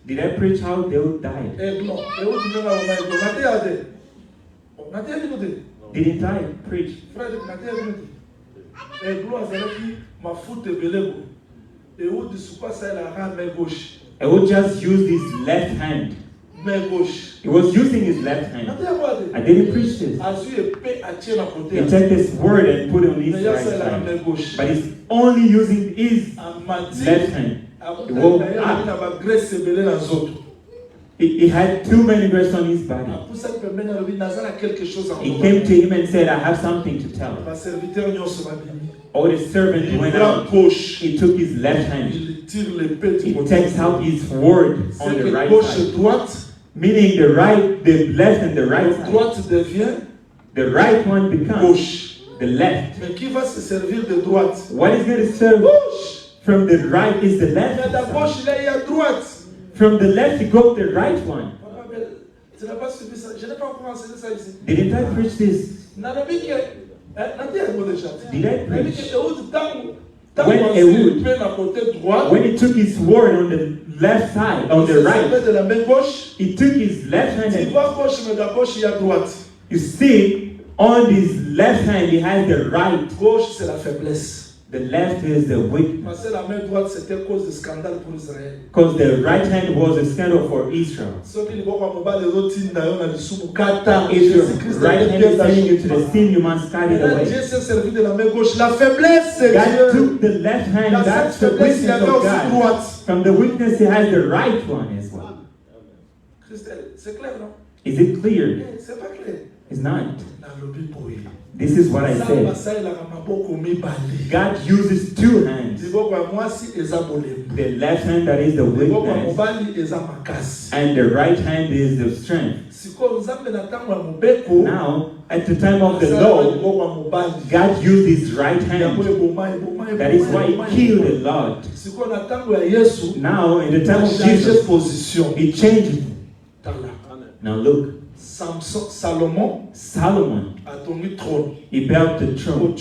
Did I preach how they would die? Didn't I preach? I would just use his left hand. He was using his left hand. I didn't preach this. He took this word and put it on his right hand. But he's only using his left hand. He had too many breasts on his body. He came to him and said, I have something to tell. All the servant went out. He took his left hand. He takes out his word on the right side. Meaning the left and the right side. The right one becomes the left. What is going to serve from the right is the left. From the left you go to the right one. Didn't I preach this? Did I preach? When he took his word on the left side, on the right, he took his left hand and you see, on his left hand he has the right. The left is the weakness. Because the right hand was a scandal for Israel. If your right hand is sending you to the sin, you must cut it away. God took the left hand, that's the weakness of God. From the weakness, he has the right one as well. Is it clear? It's not. This is what I said. God uses two hands. The left hand that is the weakness, and the right hand is the strength. Now, at the time of the Lord, God used his right hand. That is why he killed a lot. Now, in the time of Jesus, he changed. Now look. Solomon, he built the throne.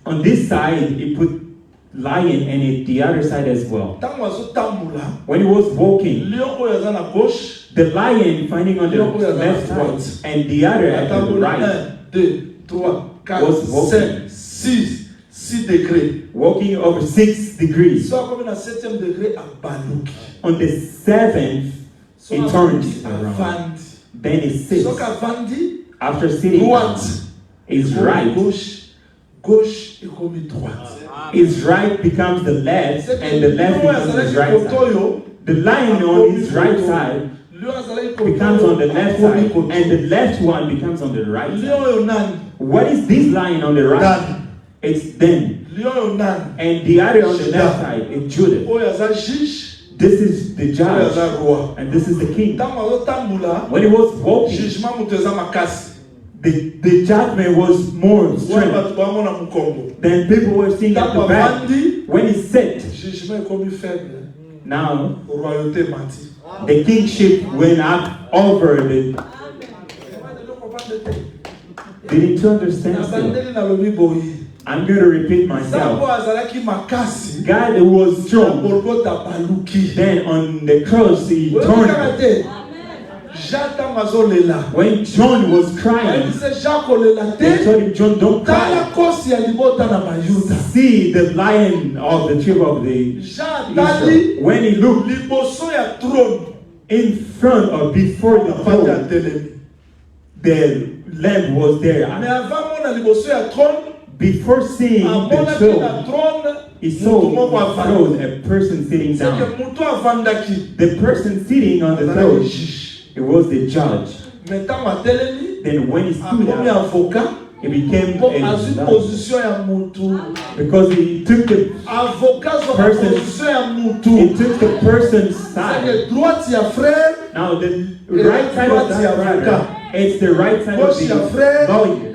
On this side, he put lion, and the other side as well. When he was walking, the lion finding on the left side and the other at the right was walking. 6 degrés. Walking over 6 degrees. On the 7th, it turns around. Then it sits. After sitting down, his right. His right becomes the left, and the left becomes his right side. The lion on his right side becomes on the left side, and the left one becomes on the right side. What is this lion on the right? It's Dan. And the other on the left side is Judah. This is the judge, and this is the king. When he was walking, the judgment was more strength. Then people were seeing at the back. When he sat, now the kingship went up over the. Didn't you understand still? I'm going to repeat myself. God was strong. Then on the cross he turned. When John was crying, they told him, John, don't cry. See the lion of the tribe of the Israel. When he looked in front or before the throne, the lamb was there. Before seeing the throne, he saw a person sitting down. The person sitting on the throne, it was the judge. Then when he stood up, he became a judge. Because he took the person's side. Now the right side of that brother, it's the right side of the lawyer.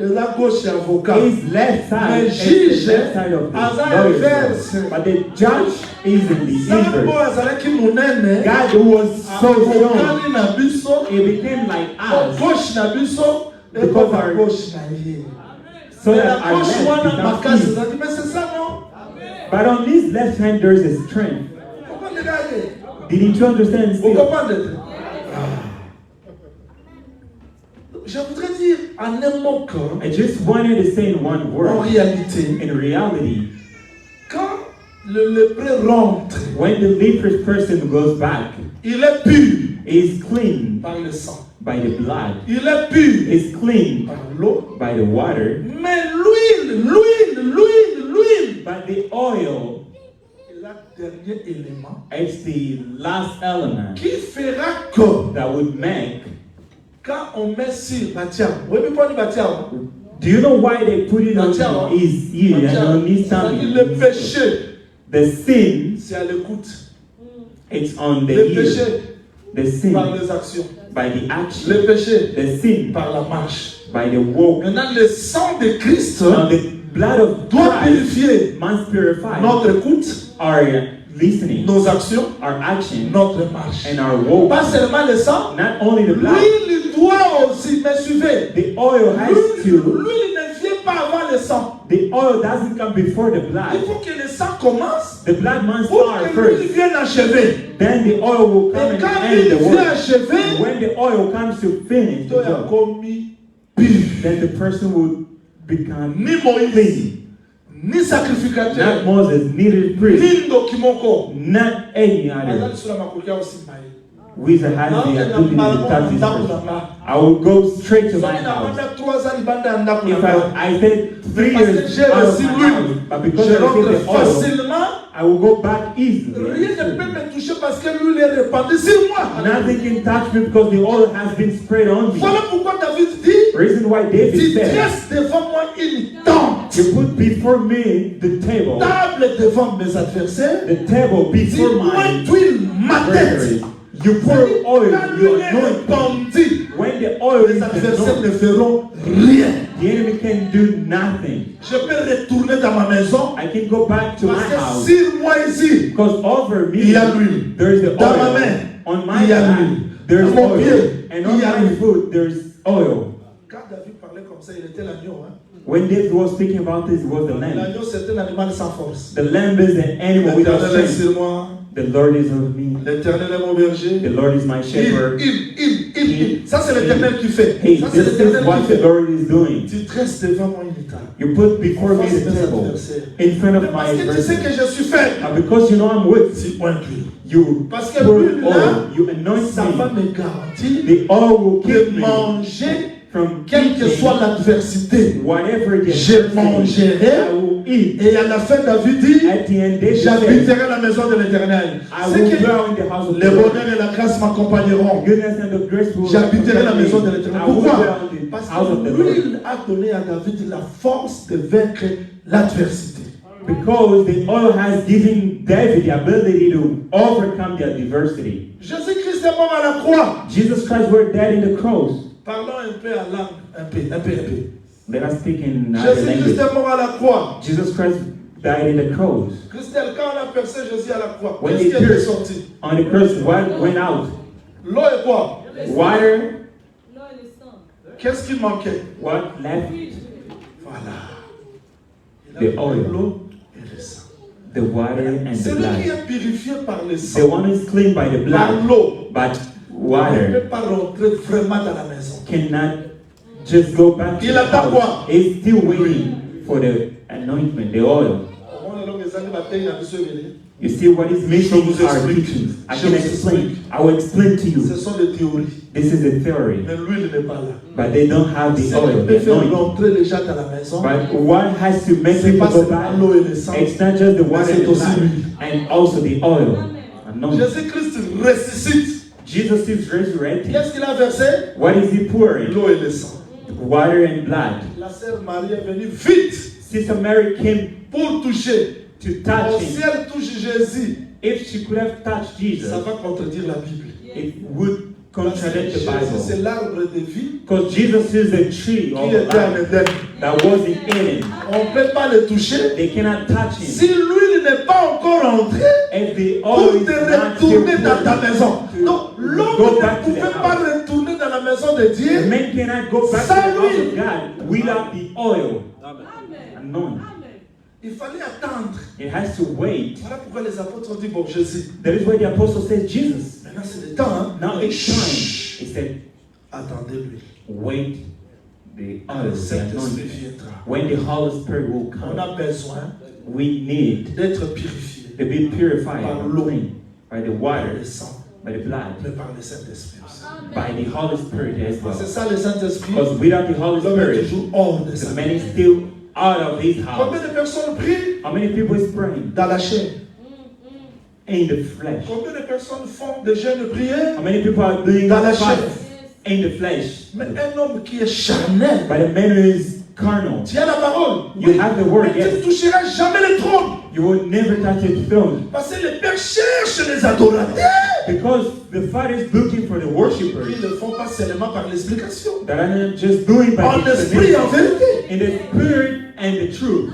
His left side is the left side of the lawyer. But the judge is in the inverse. God, who was so strong, he became like us. Because our so that our left becomes easy. But on this left hand there is a strength. Didn't you understand still? I just wanted to say in one word. In reality, when the leprous person goes back, he is clean by the blood. He is clean by the water. But the oil, it's the last element that would make. Do you know why they put it on his ear and on his tummy? The sin, it's on the ear. The sin by the action. The sin by the walk. Now the blood of Christ must purify our listening, our action, and our walk. Not only the blood. The oil has to. The oil doesn't come before the blood. The blood must start first. Then the oil will come and end the work. When the oil comes to finish the job, then the person will become clean. Not Moses, neither priest, not any other. Wizard has the ability to touch this person. I will go straight to my house. If I stayed 3 years out of my house, but because I received the oil, I will go back easily. Nothing can touch me because the oil has been sprayed on me. The reason why David said, you put before me the table, the table before my adversaries. You pour oil, you anoint. When the oil is anointed, the enemy can do nothing. I can go back to my house. Because over me, there is the oil. On my back, there is oil. And on my foot, there is oil. When David was speaking about this, it was the lamb. The lamb is an animal without strength. The Lord is with me. The Lord is my shepherd. Ça c'est l'Éternel qui fait. Hey, this is what the Lord is doing. Tu dresses devant moi une table. You put before me the table in front of my adversaries. Tu sais que je suis faible. Because you know I'm weak. You pour oil. You anoint ça va me garantir the oil will keep me manger. From quelle que soit l'adversité, je mangerai. Et à la fin, David dit, j'habiterai à la maison de l'Éternel. Le bonheur et la grâce m'accompagneront. J'habiterai à la maison de l'Éternel. Pourquoi? Parce que l'huile a donné à David la force de vaincre l'adversité. Because the oil has given David the ability to overcome the adversity. Jésus-Christ est mort à la croix. Jesus Christ was dead in the cross. Parlons un peu à langue, un peu. Let us speak in another language. Jésus-Christ est mort à la croix. Jesus Christ died in the cross. Christelle, quand on a percé Jésus à la croix, when he pierced on the cross, what went out? L'eau et quoi? Water. L'eau et le sang. Qu'est-ce qui manquait? What left? Voilà. The oil. L'eau et le sang. The water and the blood. Celui qui est purifié par le sang. The one who is clean by the blood. Par l'eau. But water ne peut pas rentrer vraiment dans la maison. cannot just go back to Il the attend quoi? house. It's still waiting for the anointment, the oil. You see what is missing in our teachings. I can explain. I will explain to you. Ce sont des théories. This is a theory. Mais l'huile n'est pas là. But they don't have the oil, the faire anointing. rentrer les gens dans la maison. But what has to make C'est people pas go seulement back? l'eau et le sang. It's not just the water c'est and the aussi blood, l'huile. and also the oil. Anointing. Jésus-Christ ressuscite. Jesus is resurrecting. Qu'est-ce qu'il a versé? What is he pouring? L'eau et le sang. Water and blood. La sœur Marie est venue vite Sister Mary came pour toucher. to touch Si him. elle touche Jésus, If she could have touched Jesus, ça va contredire la Bible. it would contradict the Jésus, c'est Bible. l'arbre de vie Because Jesus is a tree qui of était en life Éden. that was in Eden. On ne peut pas le toucher. They cannot touch him. Si l'huile n'est pas encore entrée, If the pour oil is te not still retourner dans ta poured, maison. Donc, l'homme go ne back to the pouvait pas house. retourner dans la maison de The Dieu. man cannot go back to the house of God without the oil. Anointing. Il fallait attendre. It has to wait. Voilà pourquoi les apôtres ont dit, bon, Jésus, That is why the apostle says, Jesus, maintenant c'est le temps. Hein? now it's time. He said, Attendez-lui. wait the Quand oil, le the Saint-Esprit anointing. viendra. When the Holy Spirit will On come, a besoin we need d'être purifié to be purified par or l'eau, clean by the par water, le sang, by the blood, mais par le Saint-Esprit aussi. by the Holy Spirit as C'est well. ça le Saint-Esprit. Because without the Holy L'homme est Spirit, toujours hors de the sa man vie. is still out of his Combien house. de personnes prient How many people is praying dans la chair? in the flesh? Combien de personnes font des jeûnes de prière How many people are doing dans la chair? fast in the flesh? Mais un homme qui est charnel, But a man who is carnal, tu as la parole. you have the word, Mais tu ne yes. toucheras jamais le trône. You will never touch the throne. Parce que les pères cherchent les adorateurs. Because the Father is looking for the Ils worshippers ne le font pas seulement par l'explication. that are not just doing by En esprit et en explanation, vérité. in the spirit and the truth.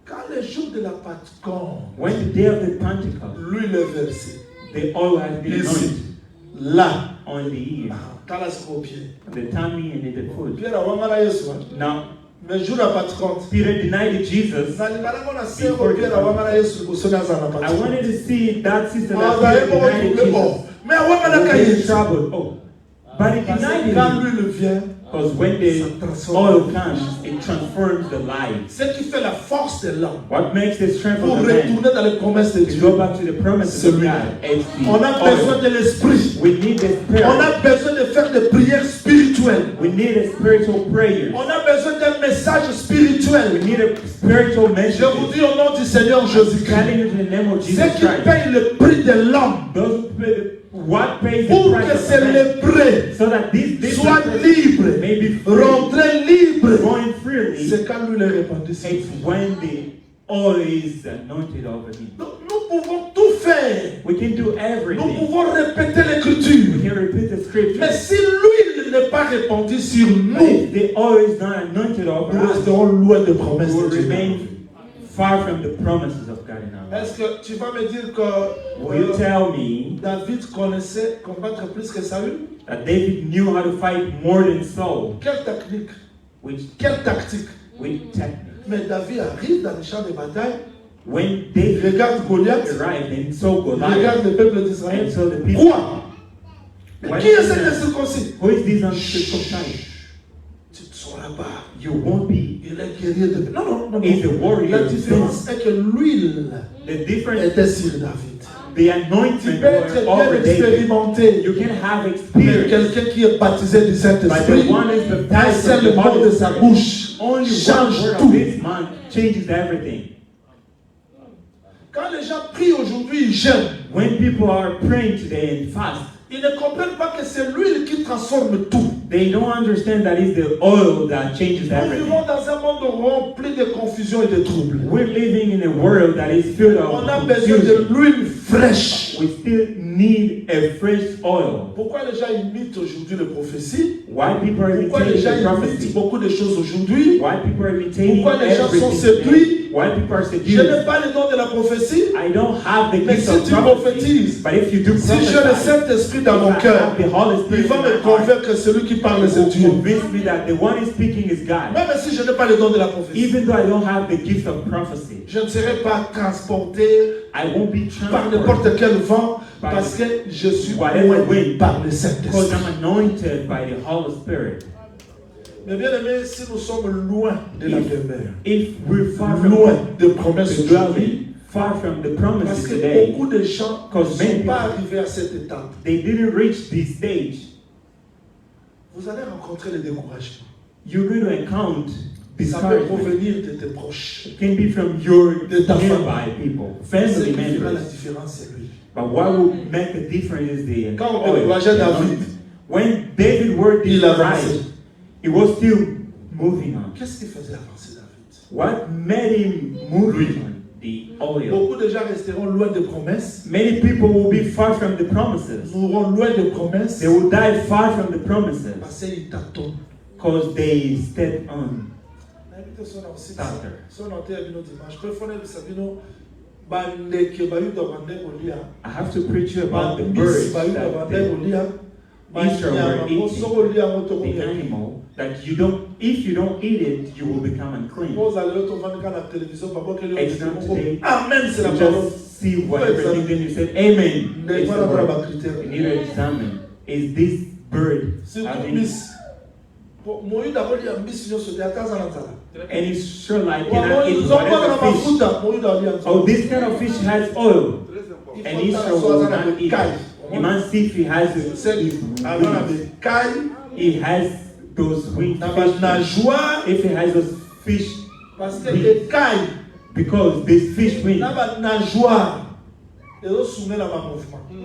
Quand le jour de la Pentecôte, When the day of the Pentecost, l'huile est versée. the oil has been Ici, anointed là, on the ear, quand la au pied. the tummy, and in the foot. Pierre a wangala Yesu. Now, Mais jour de la Pentecôte, Peter denied Jesus. nalingala mona sero Pierre a wangala Yesu liboso na za na I Pentecôte. wanted to see that sister Ah, that bah, Peter denied bon, Jesus. bon. Mais a wangala Was ka in Yesu. trouble. Oh, but he Parce denied que quand him. l'huile vient, Because when the oil comes, it transforms the life. ce qui fait la force de l'homme What makes the strength pour of the man retourner dans les promesses de to Dieu. go back to the promises of God? It's the On a besoin oil. de l'esprit. We need the On spirit. a besoin de faire des prières spirituelles. We need a spiritual prayer. On a besoin d'un message We spirituel. need a spiritual Je message. vous dis au nom du Seigneur Jésus-Christ, Calling in the name of Jesus ce qui Christ. paye le prix de l'homme Those what pays the pour price que of ces man, lépreux so that these soient different libres, may be free, rentrer libres. going freely. C'est quand lui est répandu. It's when the oil is anointed over him. Donc nous pouvons tout faire. We can do Nous everything. pouvons répéter We l'écriture. can repeat the scripture. Mais si l'huile n'est pas répandue sur But nous, if the oil is not anointed over nous us, resterons loin des we promesses will de Dieu. remain far from the promises of God in our lives. Est-ce que tu vas me dire que Will you tell me David connaissait combattre plus que Saül? that David knew how to fight more than Saul? Quelle technique? Which Quelle tactique? technique? Mais David arrive dans le champ de bataille, When il David regarde Goliath, arrived and saw il Goliath regarde le peuple d'Israël. and saw the people, Quoi? Mais What qui est is cet that? incirconcis? who is this uncircumcised? Tu ne sauras pas. You won't be. Il est guerrier de... Non, non, non. He's a non. warrior. La différence est que l'huile The difference, était sur David. the Tu anointing peux être were bien over David. expérimenté, You can have mais experience, quelqu'un qui est baptisé du but Saint-Esprit, the one is un baptized seul of the mot de Holy sa Spirit. bouche Only one change word of tout. this man changes everything. Quand les gens prient aujourd'hui, ils jeûnent. When people are praying today and fast, Ils ne comprennent pas que c'est l'huile qui transforme tout. they don't understand that it's the oil that changes Nous everything. vivons dans un monde rempli de confusion et de troubles. We're living in a world that is filled of On a besoin de confusion. l'huile fraîche. We still need a fresh oil. Pourquoi les gens imitent aujourd'hui les prophéties? Why people are Pourquoi les imitating gens the imitent prophecy? beaucoup de choses aujourd'hui? Why people are imitating Pourquoi les gens sont everything séduits? today? Why people are Je seduced? n'ai pas le don de la prophétie. I don't have the Mais gift si of tu prophecy, prophétises, but if you do si j'ai le prophesy, Saint-Esprit dans if mon I cœur, have the Holy il Spirit va in me my heart, convaincre que celui qui parle it c'est will Dieu. convince me that the one is speaking is God. Même si je n'ai pas le don de la prophétie, Even though I don't have the gift of prophecy, je ne serai pas transporté I won't be par transported n'importe quel vent parce que je suis oint par le Saint-Esprit. Because I'm anointed by the Holy Spirit. Mais bien aimé, si nous sommes loin de la demeure, if we're far from loin de promesses aujourd'hui, far from the promises parce que today, beaucoup de gens ne sont pas arrivés à cette étape. They didn't reach this stage. Vous allez rencontrer le découragement. You're going to encounter ça peut provenir de tes proches. It can be from your de ta nearby people, family members. La différence, c'est lui. But what will make a difference is the quand on décourageait David, when David were right, he was still moving on. Qu'est-ce qui faisait avancer David? What made him moving on? The oil. Beaucoup de gens resteront loin des promesses. Many people will be far from the promises. Mourront loin des promesses. They will die far from the promises. Parce qu'ils tâtonnent. Because they step on. I have to preach you about the birds that the animal that you don't, if you don't eat it, you will become unclean. It's not today. You just see what everything, then you say, Amen. You need to examine. Is this bird having... And it's sure like cannot eat whatever fish. Oh, this kind of fish has oil. And Israel will not eat it. You must see if he has he has those winged fish. If he has those fish wings. Because this fish wings,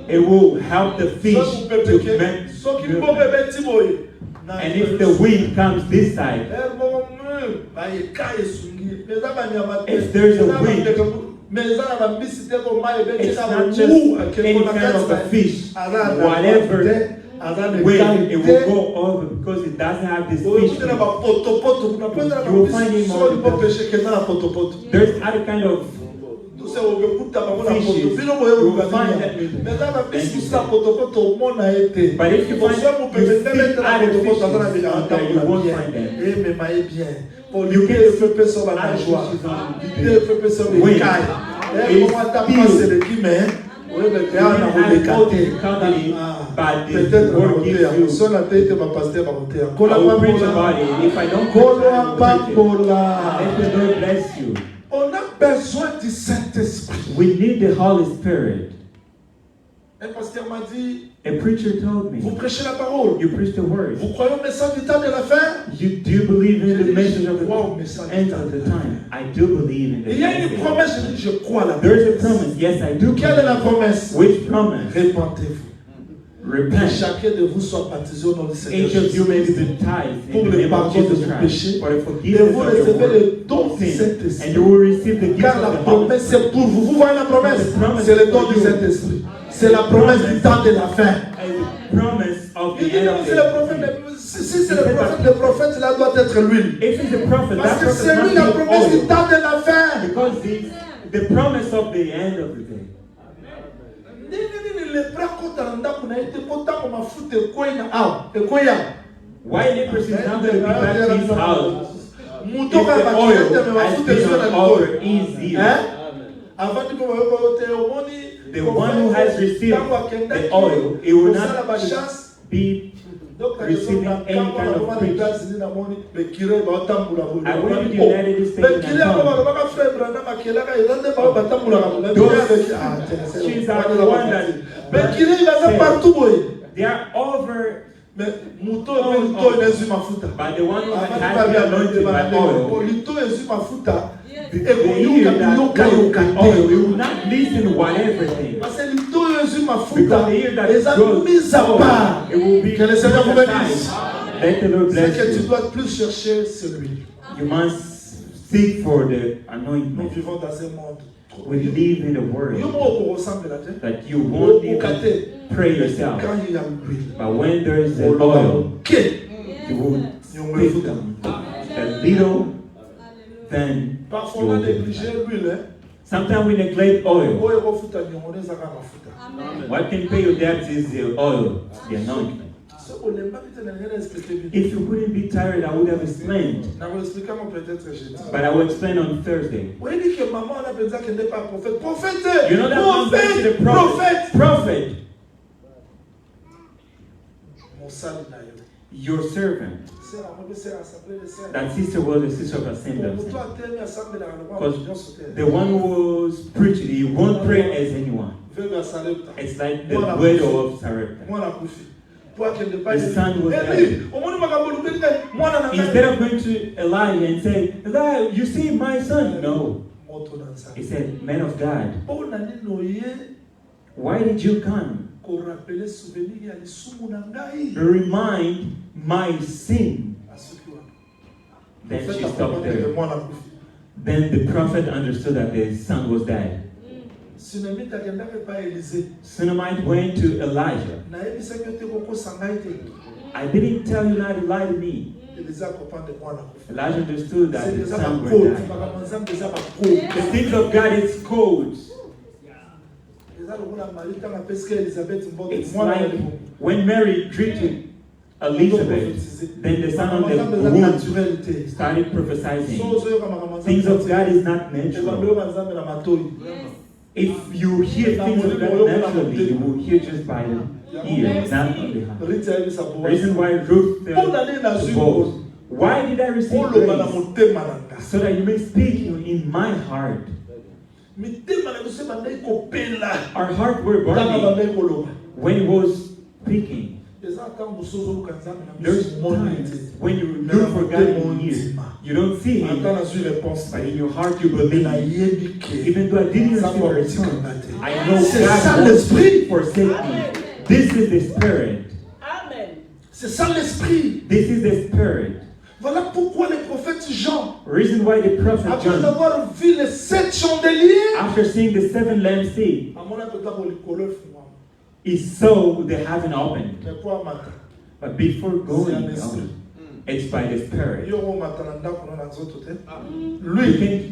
it will help the fish to make movement. And if the wind comes this side, if there's a wind, it's not just any kind of a fish. Whatever wind, it will go over because it doesn't have this fish. You will find him on there's other kind of fishes. You will find that. But if you find other fishes, you won't find them. You can see other fishes on the wind. But the word gives you. I will preach about it. If I don't preach about it, let the Lord bless you. On a besoin du Saint-Esprit. We need the Holy Spirit. Un pasteur m'a dit, a preacher told me, vous prêchez la parole. You preach the word. Vous croyez au message du temps de la fin? Do you believe in the message of the end of the time? I do believe in the Il y a une promesse, je crois la promesse. There is a promise. Yes, I do. Quelle est la promesse? Which promise? Répentez-vous. Repent. Chacun de vous soit baptisé au nom du Seigneur. Each of you may be baptized in the name of Jesus Christ for the forgiveness of your sins, and you will receive the gift of the Holy Spirit. C'est pour vous. Vous voyez la promesse? C'est le don du Saint-Esprit. C'est la promesse du temps de la fin. Promise of the end of the si c'est le prophète, là doit être l'huile. Parce que c'est lui la promesse du temps de la fin. Because the promise of the end of the day. Why leprosy is not going to be back to his house? If the oil has been over easier. The one who has received the oil, it will not be receiving any kind of preach. I went to the United States and she's the one that they are over. But the one who has been anointed by oil, the ear that goes oil, we will not listen to whatever thing. Because the ear that goes oil, it will be aside. Let the Lord bless you. You must seek for the anointment. We live in a world that you won't even pray yourself. But when there is the oil, you will speak them. A little, then you will get. Sometimes we neglect oil. What can pay your debts is the oil, the anointing. If you wouldn't be tired, I would have explained. But I will explain on Thursday. You know that mom went to the prophet. prophet, your servant. That sister was a sister of assembly. Because the one who was preaching, he won't pray as anyone. It's like the widow of Sarepta. The son was there. Instead of going to Elijah and saying, Elijah, you see my son? No. He said, man of God, why did you come? Remind my sin. Then she stopped there. Then the prophet understood that the son was dead. Sunamite went to Elijah. I didn't tell you not to lie to me. Elijah understood that the son was dead. The things of God is codes. It's like when Mary treated Elizabeth, then the son of the womb started prophesying. Things of God is not natural. If you hear things of God naturally, you will hear just by the ear, not on the heart. The reason why Ruth to boast, why did I receive grace? So that you may speak in my heart. Our heart were burning when it was speaking. There's times when you look for God in here, you don't see Him, but in your heart you believe. Even though I didn't receive a response, I know God won't forsake me. This is the Spirit. Amen. C'est ça l'esprit. This is the Spirit. Voilà pourquoi le prophète Jean, reason why the prophet John, après avoir vu les 7 chandeliers, after seeing the 7 lampstands, he saw the heaven opened. But before going out, it's by the Spirit. You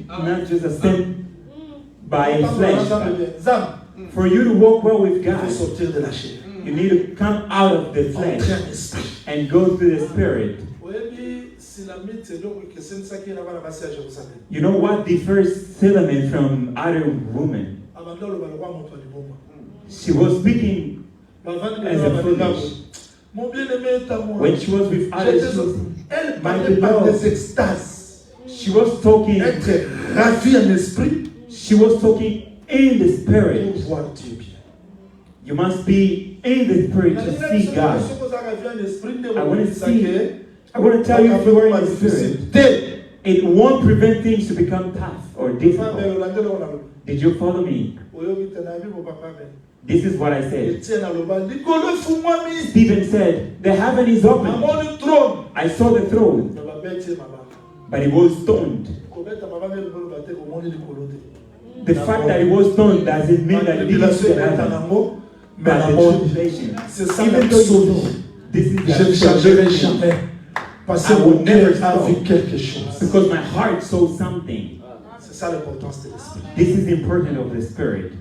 cannot just ascend by flesh. For you to walk well with God, you need to come out of the flesh and go through the Spirit. You know what differs Solomon from other women? She was speaking as a foolish. When she was with others, my beloved, she was talking. She was talking in the Spirit. You must be in the Spirit to see God. I want to tell you, if you are in the Spirit, it won't prevent things to become tough or difficult. Did you follow me? This is what I said. Stephen said, the heaven is open. I saw the throne, but it was stoned. The fact that it was stoned doesn't mean that it didn't see the heaven. But the tribulation, even though this is the I will never stop because my heart saw something. This is important of the Spirit.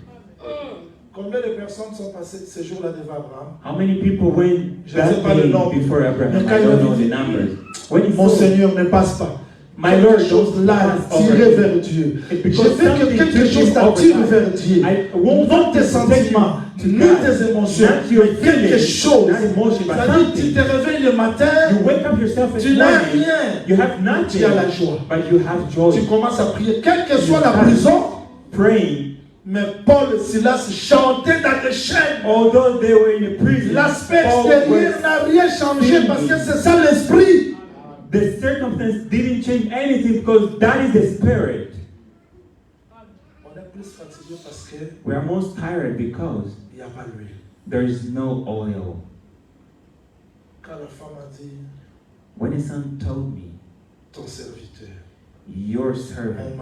How many people went that day before Abraham? I don't know the numbers. Mon Seigneur ne passe pas. My Lord, chose là tirer vers Dieu. Je veux que quelque chose t'attire vers Dieu. Non tes sentiments, ni tes émotions, quelque chose. C'est-à-dire, tu te réveilles le matin, tu n'as rien, tu as la joie. Tu commences à prier, quelle que soit la prison. Praying. Mais Paul et Silas chantaient dans les chaînes. Although they were in the prison, l'aspect extérieur n'a rien changé parce que c'est ça l'esprit. The circumstance didn't change anything because that is the Spirit. We are most tired because there is no oil. When the son told me, your servant,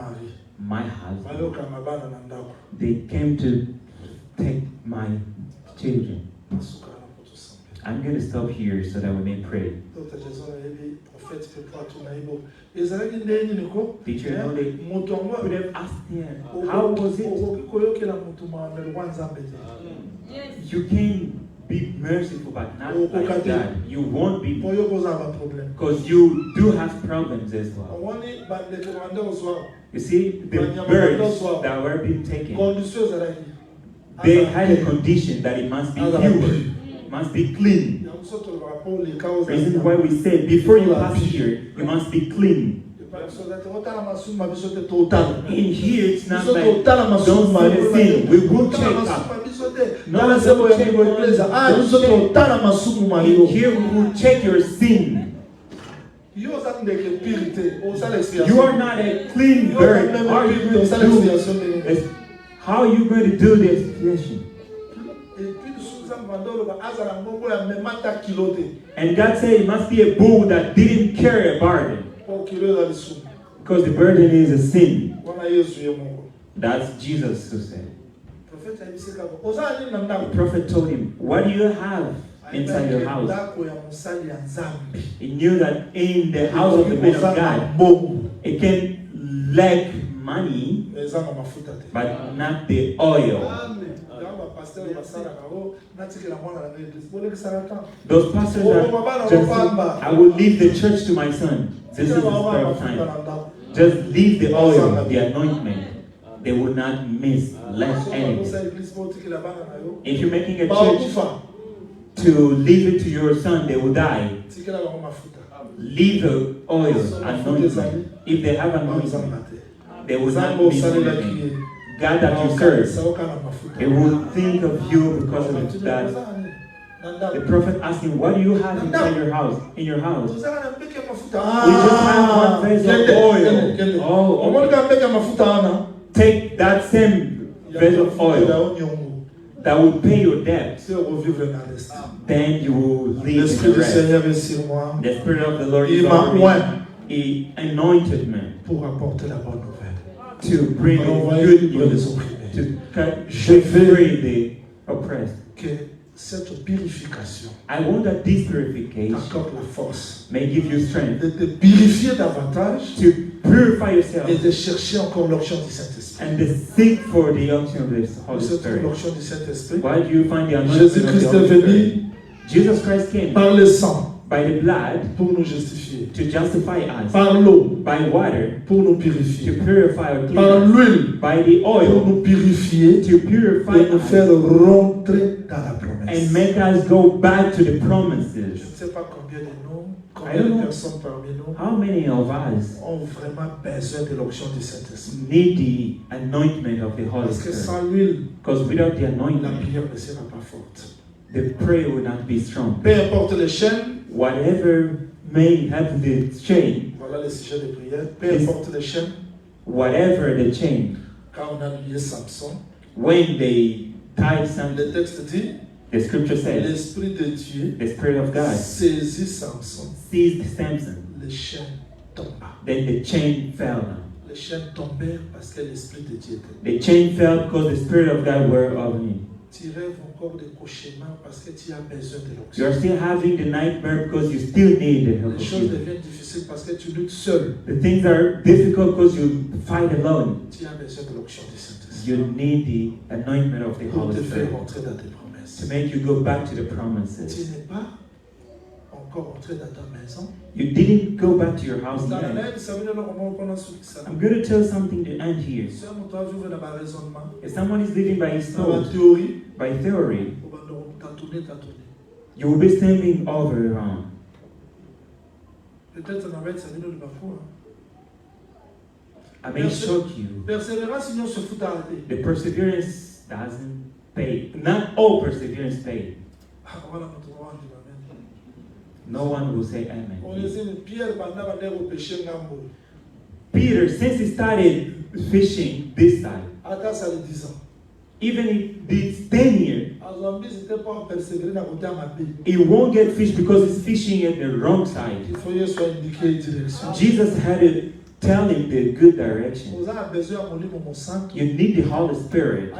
my husband, they came to take my children. I'm going to stop here so that we may pray. Did you know they could have asked him, how was it? You can be merciful, but not like that. You won't be, because you do have problems as well. You see, the birds that were being taken, they had a condition that it must be pure, must be clean. Reason why we say before you pass here, you must be clean. In here, it's not like don't see the sin. We will check up. No, in here we will check your sin. You are not a clean bird. How are you going to do the expiation? And God said it must be a bull that didn't carry a burden. Because the burden is a sin. That's Jesus who said. The prophet told him, what do you have inside your house? He knew that in the house of the man of God, it can lack money, but not the oil. Those pastors are just, I will leave the church to my son. This is the spare time. Just leave the oil, the anointment. They will not miss less anything. If you're making a church to leave it to your son, they will die. Leave the oil, anointment. If they have anointment, they will not miss anything. God that you serve, He will think of you because of that. The prophet asked him, what do you have inside your house? In your house? We just have one vessel of oil. Oh, okay. Take that same vessel of oil that will pay your debt. Then you will live in the rest. The Spirit of the Lord is over me. He anointed me to bring good news, to free the oppressed. Cette purification, I want that this purification t'accorde la force, may give you strength, de te purifier davantage, to purify yourself, et de chercher encore l'onction du Saint-Esprit. And to seek for the unction of the Holy Spirit. L'onction du Saint-Esprit. Why do you find the anointing of the Holy Spirit? Jesus Christ came par le sang, by the blood, pour nous justifier, to justify us, par l'eau, by water, pour nous purifier, to purify our par l'huile, by the oil, pour nous purifier, to purify et nous faire rentrer dans la promesse, and make us go back to the promises. Je ne sais pas combien de nous, combien de personnes parmi nous, how many of us ont vraiment besoin de l'onction du Saint-Esprit. Need the anointment of the Holy Parce que Spirit. sans l'huile, because without the la anointment, prière ne sera pas forte. the prayer will not be strong. Peu importe les chaînes, whatever may have the chain, voilà le sujet de prière. Peu importe les chaînes, whatever the chain, quand on a lié Samson, when they tied Samson, le texte dit, the scripture says, l'Esprit de Dieu, the Spirit of God, saisit Samson, seized Samson, les chaînes tombent. then the chain fell down. Les chaînes tombèrent parce que l'Esprit de Dieu était. The chain fell because the Spirit of God were of him. Tu rêves encore des cauchemars parce que tu as besoin de l'onction. You are still having the nightmare because you still need the help. Les choses deviennent difficiles parce que tu luttes seul. The things are difficult because you fight alone. Tu as besoin de l'onction du Saint-Esprit. You need the anointment of the Holy Spirit to make you go back to the promises. Tu n'es pas encore entré dans ta maison. You didn't go back to your house yet. I'm going to tell something to end here. If someone is living by his thought, by theory, you will be standing over around. I may shock you. The perseverance doesn't pay. Not all perseverance pays. No one will say amen. Peter, since he started fishing this side, even if it's 10 years, he won't get fish because he's fishing at the wrong side. Jesus had to tell him the good direction. You need the Holy Spirit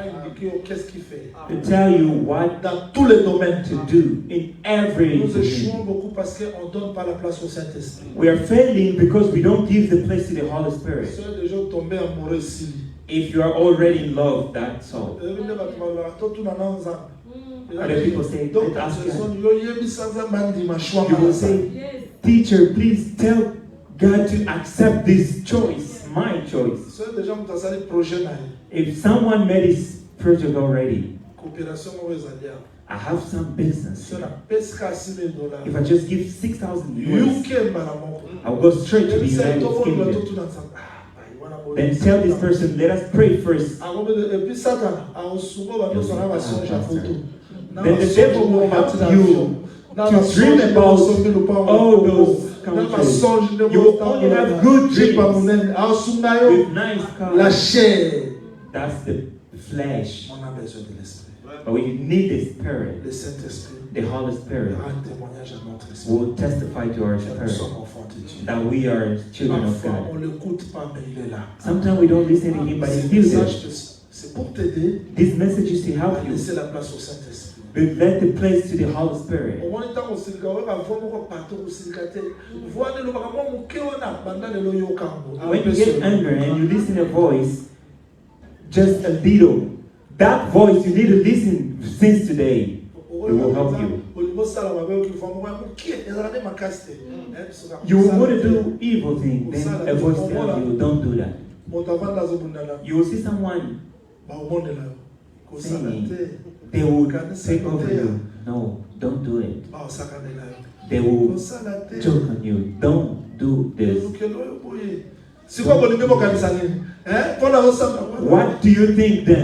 to tell you what to do in every situation. We are failing because we don't give the place to the Holy Spirit. If you are already in love, that's all. Other people say, you will say, teacher, please tell God to accept this choice, my choice. If someone made his project already, I have some business. If I just give 6,000 US, I'll go straight to the United Kingdom. Then tell this person, let us pray first. Then the devil will help you to dream about all those countries. You will only have good dreams with nice cars. That's the flesh. But we need the Spirit. The Holy Spirit will testify to our spirit that we are children of God. Sometimes we don't listen to Him, but He's still there. This message is to help you. But let the place to the Holy Spirit. When you get angry and you listen to a voice, just a little, that voice you need to listen since today. It will help you. You want to do evil things, then a voice tells you, don't do that. You will see someone saying, they will take over you. No, don't do it. They will joke on you. Don't do this. What do you think then?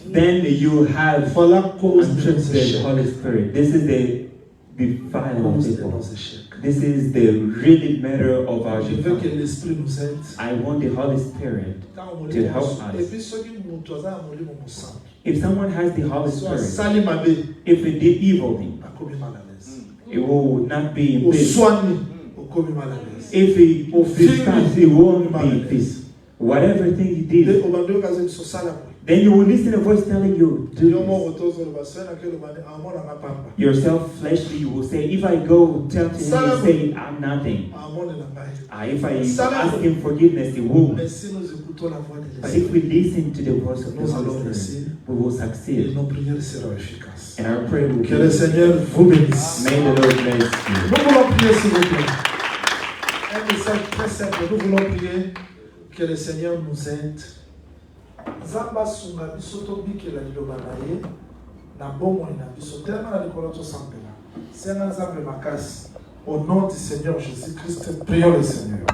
Then you have untreated the Holy Spirit. This is the defilement of people. This is the really matter of our defilement. I want the Holy Spirit to help us. If someone has the Holy Spirit, if they did evil thing, it will not be in peace. If he discussed, it won't be in peace. Whatever thing he did, then you will listen to a voice telling you, do this. Yourself fleshly, you will say, if I go tell to him, say, I'm nothing. If I ask him forgiveness, he won't. But if we listen to the voice of the Holy Spirit, we will succeed. And our prayer will be, may the Lord bless you. Un message très simple, nous voulons prier que le Seigneur nous aide. Zamba sunga bisoto bikela liloba na ye na bomo ina biso tellement na likolo to sambela. C'est un Zamba makasi. Au nom du Seigneur Jésus-Christ, prions le Seigneur.